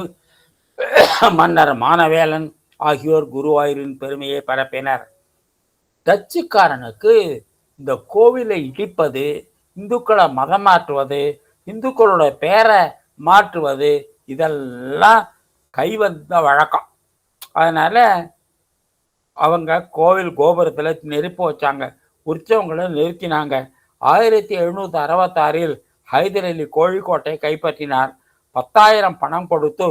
மன்னர் மானவேலன் ஆகியோர் குருவாயூரின் பெருமையை பரப்பினர். டச்சுக்காரனுக்கு இந்த கோவிலை இடிப்பது, இந்துக்களை மதம் மாற்றுவது, இந்துக்களோட பேரை மாற்றுவது இதெல்லாம் கைவந்த வழக்கம். அதனால அவங்க கோவில் கோபுரத்தில் நெருப்பு வச்சாங்க, உற்சவங்களை நிறுத்தினாங்க. 1766 ஹைதர் அலி கோழிக்கோட்டை கைப்பற்றினார். 10,000 பணம் கொடுத்து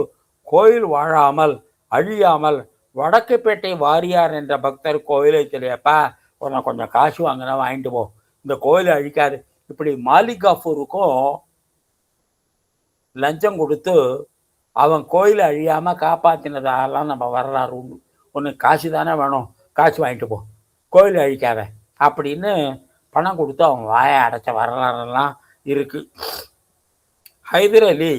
கோயில் வாழாமல் அழியாமல் வடக்குப்பேட்டை வாரியார் என்ற பக்தர் கோவிலை தெரியப்பா, உன்னை கொஞ்சம் காசு வாங்கினா வாங்கிட்டு போ, இந்த கோயிலை அழிக்காது. இப்படி மாலிக் காஃபூருக்கும் லஞ்சம் கொடுத்து அவன் கோயிலை அழியாமல் காப்பாற்றினதாலாம் நம்ம வரலாறு உண்டு. உனக்கு காசு தானே வேணும், காசு வாங்கிட்டு போ, கோயிலை அழிக்காத அப்படின்னு பணம் கொடுத்து அவங்க வாயை அடைச்ச வரலாறுலாம் இருக்கு. ஹைதர் அலி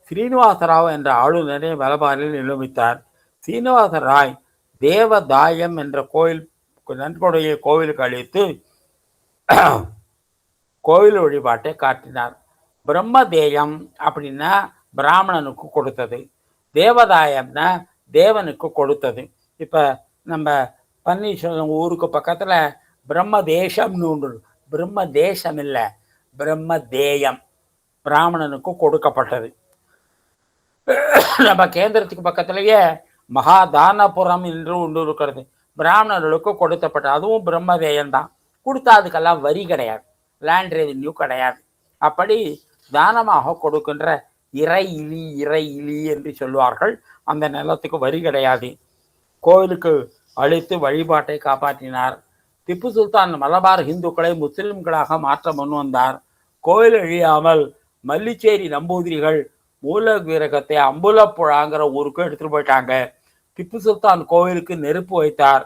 ஸ்ரீனிவாசராவ் என்ற ஆளுநரை மலபாரில் நியமித்தார். சீனிவாச ராய் தேவதாயம் என்ற கோயில் நன்கொடையை கோவிலுக்கு அளித்து கோவில் வழிபாட்டை காட்டினார். பிரம்மதேயம் அப்படின்னா பிராமணனுக்கு கொடுத்தது, தேவதாயம்னா தேவனுக்கு கொடுத்தது. இப்போ நம்ம பன்னீர்செல்வம் ஊருக்கு பக்கத்தில் பிரம்மதேசம்னு ஒன்று, பிரம்ம தேசம் இல்லை, பிரம்மதேயம் பிராமணனுக்கு கொடுக்கப்பட்டது. நம்ம கேந்திரத்துக்கு பக்கத்திலேயே மகாதானபுரம் என்று ஒன்று இருக்கிறது, பிராமணர்களுக்கு கொடுத்தப்பட்டது, அதுவும் பிரம்மதேயம் தான். கொடுத்தா அதுக்கெல்லாம் வரி கிடையாது, லேண்ட் ரெவென்யூ கிடையாது. அப்படி தானமாக கொடுக்கின்ற இறை இலி என்று சொல்வார்கள். அந்த நிலத்துக்கு வரி கிடையாது. கோவிலுக்கு அழைத்து வழிபாட்டை காப்பாற்றினார். திப்பு சுல்தான் மலபார் இந்துக்களை முஸ்லிம்களாக மாற்ற முன் வந்தார். கோவில் அழியாமல் மல்லிச்சேரி நம்பூதிரிகள் மூல விக்கிரகத்தை அம்புலப்புழாங்கிற ஊருக்கு எடுத்துட்டு போயிட்டாங்க. திப்பு சுல்தான் கோவிலுக்கு நெருப்பு வைத்தார்.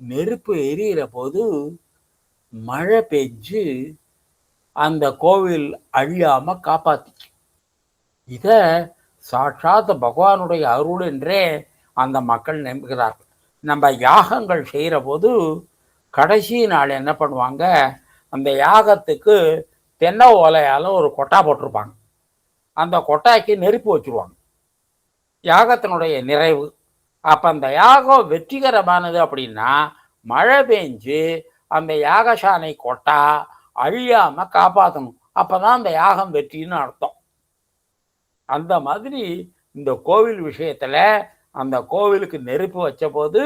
நெருப்பு எரியிற போது மழை பெஞ்சு அந்த கோவில் அழியாம காப்பாத்திச்சு. இத சாட்சாத் பகவானுடைய அருள் என்றே அந்த மக்கள் நம்புகிறார்கள். நம்ம யாகங்கள் செய்கிற போது கடைசி நாள் என்ன பண்ணுவாங்க, அந்த யாகத்துக்கு தென்னை ஓலையால் ஒரு கொட்டா போட்டிருப்பாங்க. அந்த கொட்டாய்க்கு நெருப்பு வச்சுருவாங்க, யாகத்தினுடைய நிறைவு. அப்போ அந்த யாகம் வெற்றிகரமானது அப்படின்னா மழை பெஞ்சு அந்த யாகசானை கொட்டா அழியாமல் காப்பாற்றணும். அப்போ தான் அந்த யாகம் வெற்றின்னு அர்த்தம். அந்த மாதிரி இந்த கோவில் விஷயத்தில் அந்த கோவிலுக்கு நெருப்பு வச்ச போது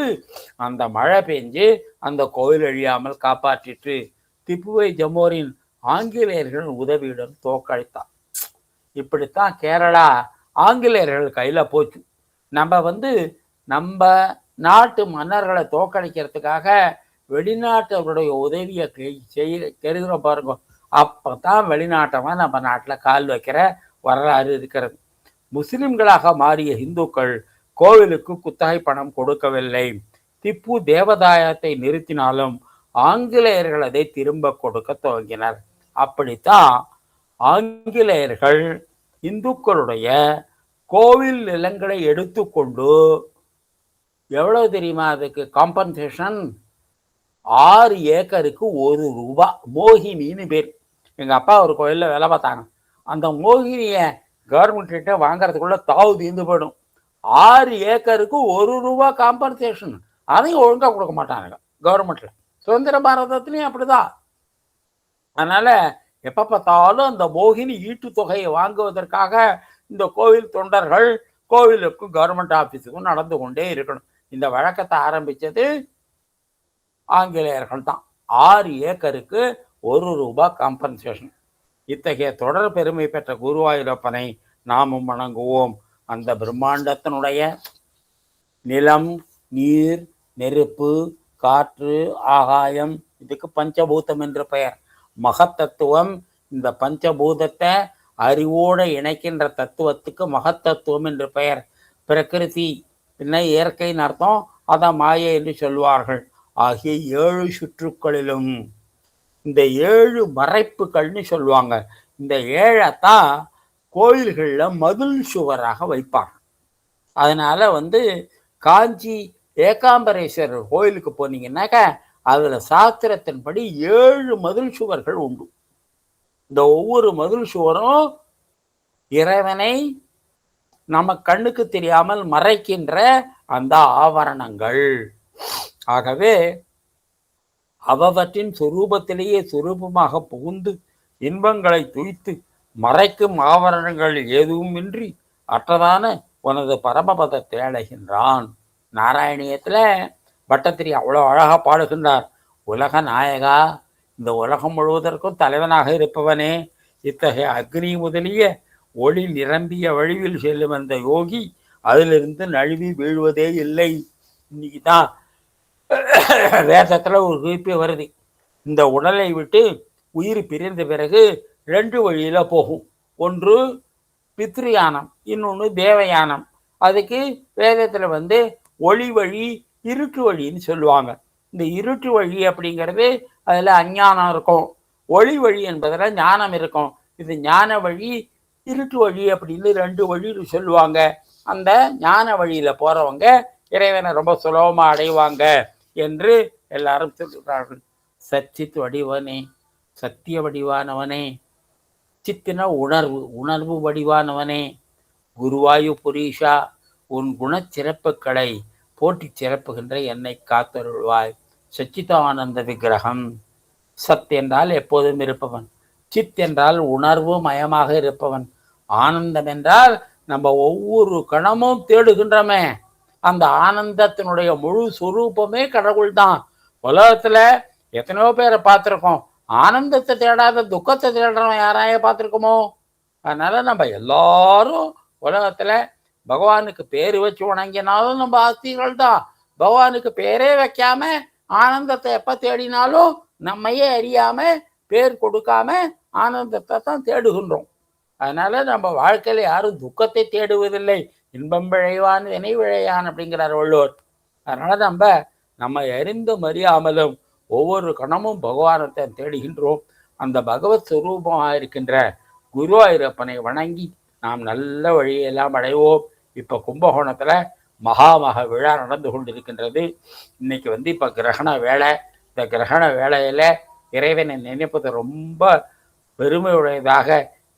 அந்த மழை பெஞ்சு அந்த கோவில் அழியாமல் காப்பாற்றிட்டு திப்புவை ஜமோரின் ஆங்கிலேயர்கள் உதவியுடன் தோற்கடித்தான். இப்படித்தான் கேரளா ஆங்கிலேயர்கள் கையில போச்சு. நம்ம நாட்டு மன்னர்களை தோற்கடிக்கிறதுக்காக வெளிநாட்டவருடைய உதவியை கெடுகிறோம் பாருங்க. அப்பதான் வெளிநாட்டவன் நம்ம நாட்டில் கால் வைக்கிற வரலாறு இருக்கிறது. முஸ்லிம்களாக மாறிய இந்துக்கள் கோவிலுக்கு குத்தகை பணம் கொடுக்கவில்லை. திப்பு தேவதாயத்தை நிறுத்தினாலும் ஆங்கிலேயர்கள் அதை திரும்ப கொடுக்க துவங்கினர். அப்படித்தான் ஆங்கிலேயர்கள் இந்துக்களுடைய கோவில் நிலங்களை எடுத்துக்கொண்டு எவ்வளவு தெரியுமா அதுக்கு காம்பன்சேஷன்? 6 ஏக்கருக்கு 1 ரூபா. மோகினின்னு பேர். எங்கள் அப்பா ஒரு கோயிலில் வேலை பார்த்தாங்க. அந்த மோகினியை கவர்மெண்ட்ட வாங்கறதுக்குள்ள தாவு தீர்ந்து போயிடும். 6 ஏக்கருக்கு 1 ரூபா காம்பன்சேஷன். அதையும் ஒழுங்காக கொடுக்க மாட்டாங்க கவர்மெண்ட்ல. சுதந்திர பாரதத்துலையும் அப்படிதான். அதனால எப்போ பார்த்தாலும் அந்த மோகினி ஈட்டு தொகையை வாங்குவதற்காக இந்த கோவில் தொண்டர்கள் கோவிலுக்கும் கவர்மெண்ட் ஆஃபீஸுக்கும் நடந்து கொண்டே இருக்கணும். இந்த வழக்கத்தை ஆரம்பித்தது ஆங்கிலேயர்கள் தான். 6 ஏக்கருக்கு 1 ரூபா காம்பன்சேஷன். இத்தகைய தொடர் பெருமை பெற்ற குருவாயூரப்பனை நாமும் வணங்குவோம். அந்த பிரம்மாண்டத்தினுடைய நிலம், நீர், நெருப்பு, காற்று, ஆகாயம், இதுக்கு பஞ்சபூதம் என்று பெயர். மகத்தத்துவம். இந்த பஞ்சபூதத்தை அறிவோடு இணைக்கின்ற தத்துவத்துக்கு மகத்தத்துவம் என்று பெயர். பிரகிருதி என்ன இயற்கையின் அர்த்தம், அதை மாயை என்று சொல்வார்கள். ஆகிய 7 சுற்றுக்களிலும் இந்த 7 மறைப்புகள்னு சொல்லுவாங்க. இந்த 7ஐத்தான் கோயில்களில் மதில் சுவராக வைப்பாங்க. அதனால காஞ்சி ஏகாம்பரேஸ்வரர் கோயிலுக்கு போனீங்கன்னாக்கா அதில் சாஸ்திரத்தின்படி 7 மதில் சுவர்கள் உண்டு. இந்த ஒவ்வொரு மதில் சுவரும் இறைவனை நம்ம கண்ணுக்கு தெரியாமல் மறைக்கின்ற அந்த ஆவரணங்கள். ஆகவே அவற்றின் சொரூபத்திலேயே சொரூபமாக புகுந்து இன்பங்களை துய்த்து மறைக்கும் ஆவரணங்கள் எதுவுமின்றி அற்றதான உனது பரமபதத்தை அடைகின்றான். நாராயணியத்தில் பட்டத்திரி அவ்வளோ அழகாக பாடுகின்றார். உலக நாயகா, இந்த உலகம் முழுவதற்கும் தலைவனாக இருப்பவனே, இத்தகைய அக்னி முதலிய ஒளி நிரம்பிய வழிவில் செல்லும் அந்த யோகி அதிலிருந்து நழுவி வீழ்வதே இல்லை. இன்னைக்கு தான் வேதத்தில் ஒரு குறிப்பு வருது. இந்த உடலை விட்டு உயிர் பிரிந்த பிறகு 2 வழியில் போகும். ஒன்று பித்ருயானம், இன்னொன்று தேவயானம். அதுக்கு வேதத்தில் ஒளி வழி, இருட்டு வழின்னு சொல்லுவாங்க. இந்த இருட்டு வழி அப்படிங்கிறது அதில் அஞ்ஞானம் இருக்கும். ஒளி வழி என்பதில் ஞானம் இருக்கும். இது ஞான வழி, இருட்டு வழி அப்படின்னு 2 வழின்னு சொல்லுவாங்க. அந்த ஞான வழியில் போகிறவங்க இறைவனை ரொம்ப சுலபமாக அடைவாங்க என்று எல்லாரும் சொல்கிறார்கள். சச்சித் வடிவனே, சத்திய வடிவானவனே, சித்தின உணர்வு வடிவானவனே, குருவாயு புரீஷா, உன் குணச்சிறப்புகளை போட்டி சிறப்புகின்ற என்னை காத்தருள்வாய். சச்சிதானந்த விக்கிரகம். சத் என்றால் எப்போதும் இருப்பவன், சித் என்றால் உணர்வு மயமாக இருப்பவன், ஆனந்தம் என்றால் நம்ம ஒவ்வொரு கணமும் தேடுகின்றமே அந்த ஆனந்தத்தினுடைய முழு சுரூபமே கடவுள் தான். உலகத்துல எத்தனையோ பேரை பார்த்துருக்கோம். ஆனந்தத்தை தேடாத துக்கத்தை தேடுறவன் யாராய பார்த்துருக்கோமோ? அதனால நம்ம எல்லாரும் உலகத்துல பகவானுக்கு பேர் வச்சு வணங்கினாலும் நம்ம ஆஸ்திகள் தான். பகவானுக்கு பேரே வைக்காம ஆனந்தத்தை எப்ப தேடினாலும் நம்மையே அறியாம பேர் கொடுக்காம ஆனந்தத்தை தான் தேடுகின்றோம். அதனால நம்ம வாழ்க்கையில யாரும் துக்கத்தை தேடுவதில்லை. இன்பம் விழைவான் வினை விழையான் அப்படிங்கிறார் வள்ளுவர். அதனால நம்ம அறிந்தும் அறியாமலும் ஒவ்வொரு கணமும் பகவானத்தை தேடுகின்றோம். அந்த பகவத் சுரூபமாக இருக்கின்ற குருவாயூரப்பனை வணங்கி நாம் நல்ல வழியெல்லாம் அடைவோம். இப்போ கும்பகோணத்தில் மகாமக விழா நடந்து கொண்டிருக்கின்றது. இன்னைக்கு இப்போ கிரகண வேலை. இந்த கிரகண வேலையில் இறைவனை நினைப்பது ரொம்ப பெருமையுடையதாக.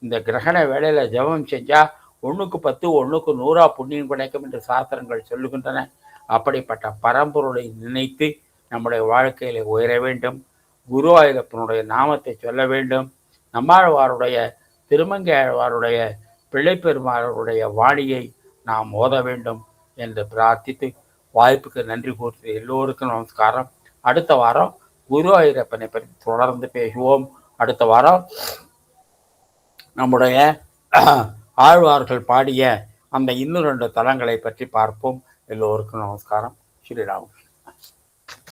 இந்த கிரகண வேலையில் ஜபம் செஞ்சால் 1க்கு 10 1க்கு 100 புண்ணியம் கிடைக்கும் என்று சாஸ்திரங்கள் சொல்லுகின்றன. அப்படிப்பட்ட பரம்பொருளை நினைத்து நம்முடைய வாழ்க்கையில் உயர வேண்டும். குருவாயூரப்பனுடைய நாமத்தை சொல்ல வேண்டும். நம்மாழ்வாருடைய, திருமங்கை ஆழ்வாருடைய, பிள்ளைப்பெருமாளுடைய வாணியை நாம் ஓத வேண்டும். என்று பிரார்த்தித்து வாய்ப்புக்கு நன்றி கூறி எல்லோருக்கும் நமஸ்காரம். அடுத்த வாரம் குரு ஐயப்பனை பற்றி தொடர்ந்து பேசுவோம். அடுத்த வாரம் நம்முடைய ஆழ்வார்கள் பாடிய அந்த இன்னும் 2 தலங்களை பற்றி பார்ப்போம். எல்லோருக்கும் நமஸ்காரம். ஸ்ரீராம்.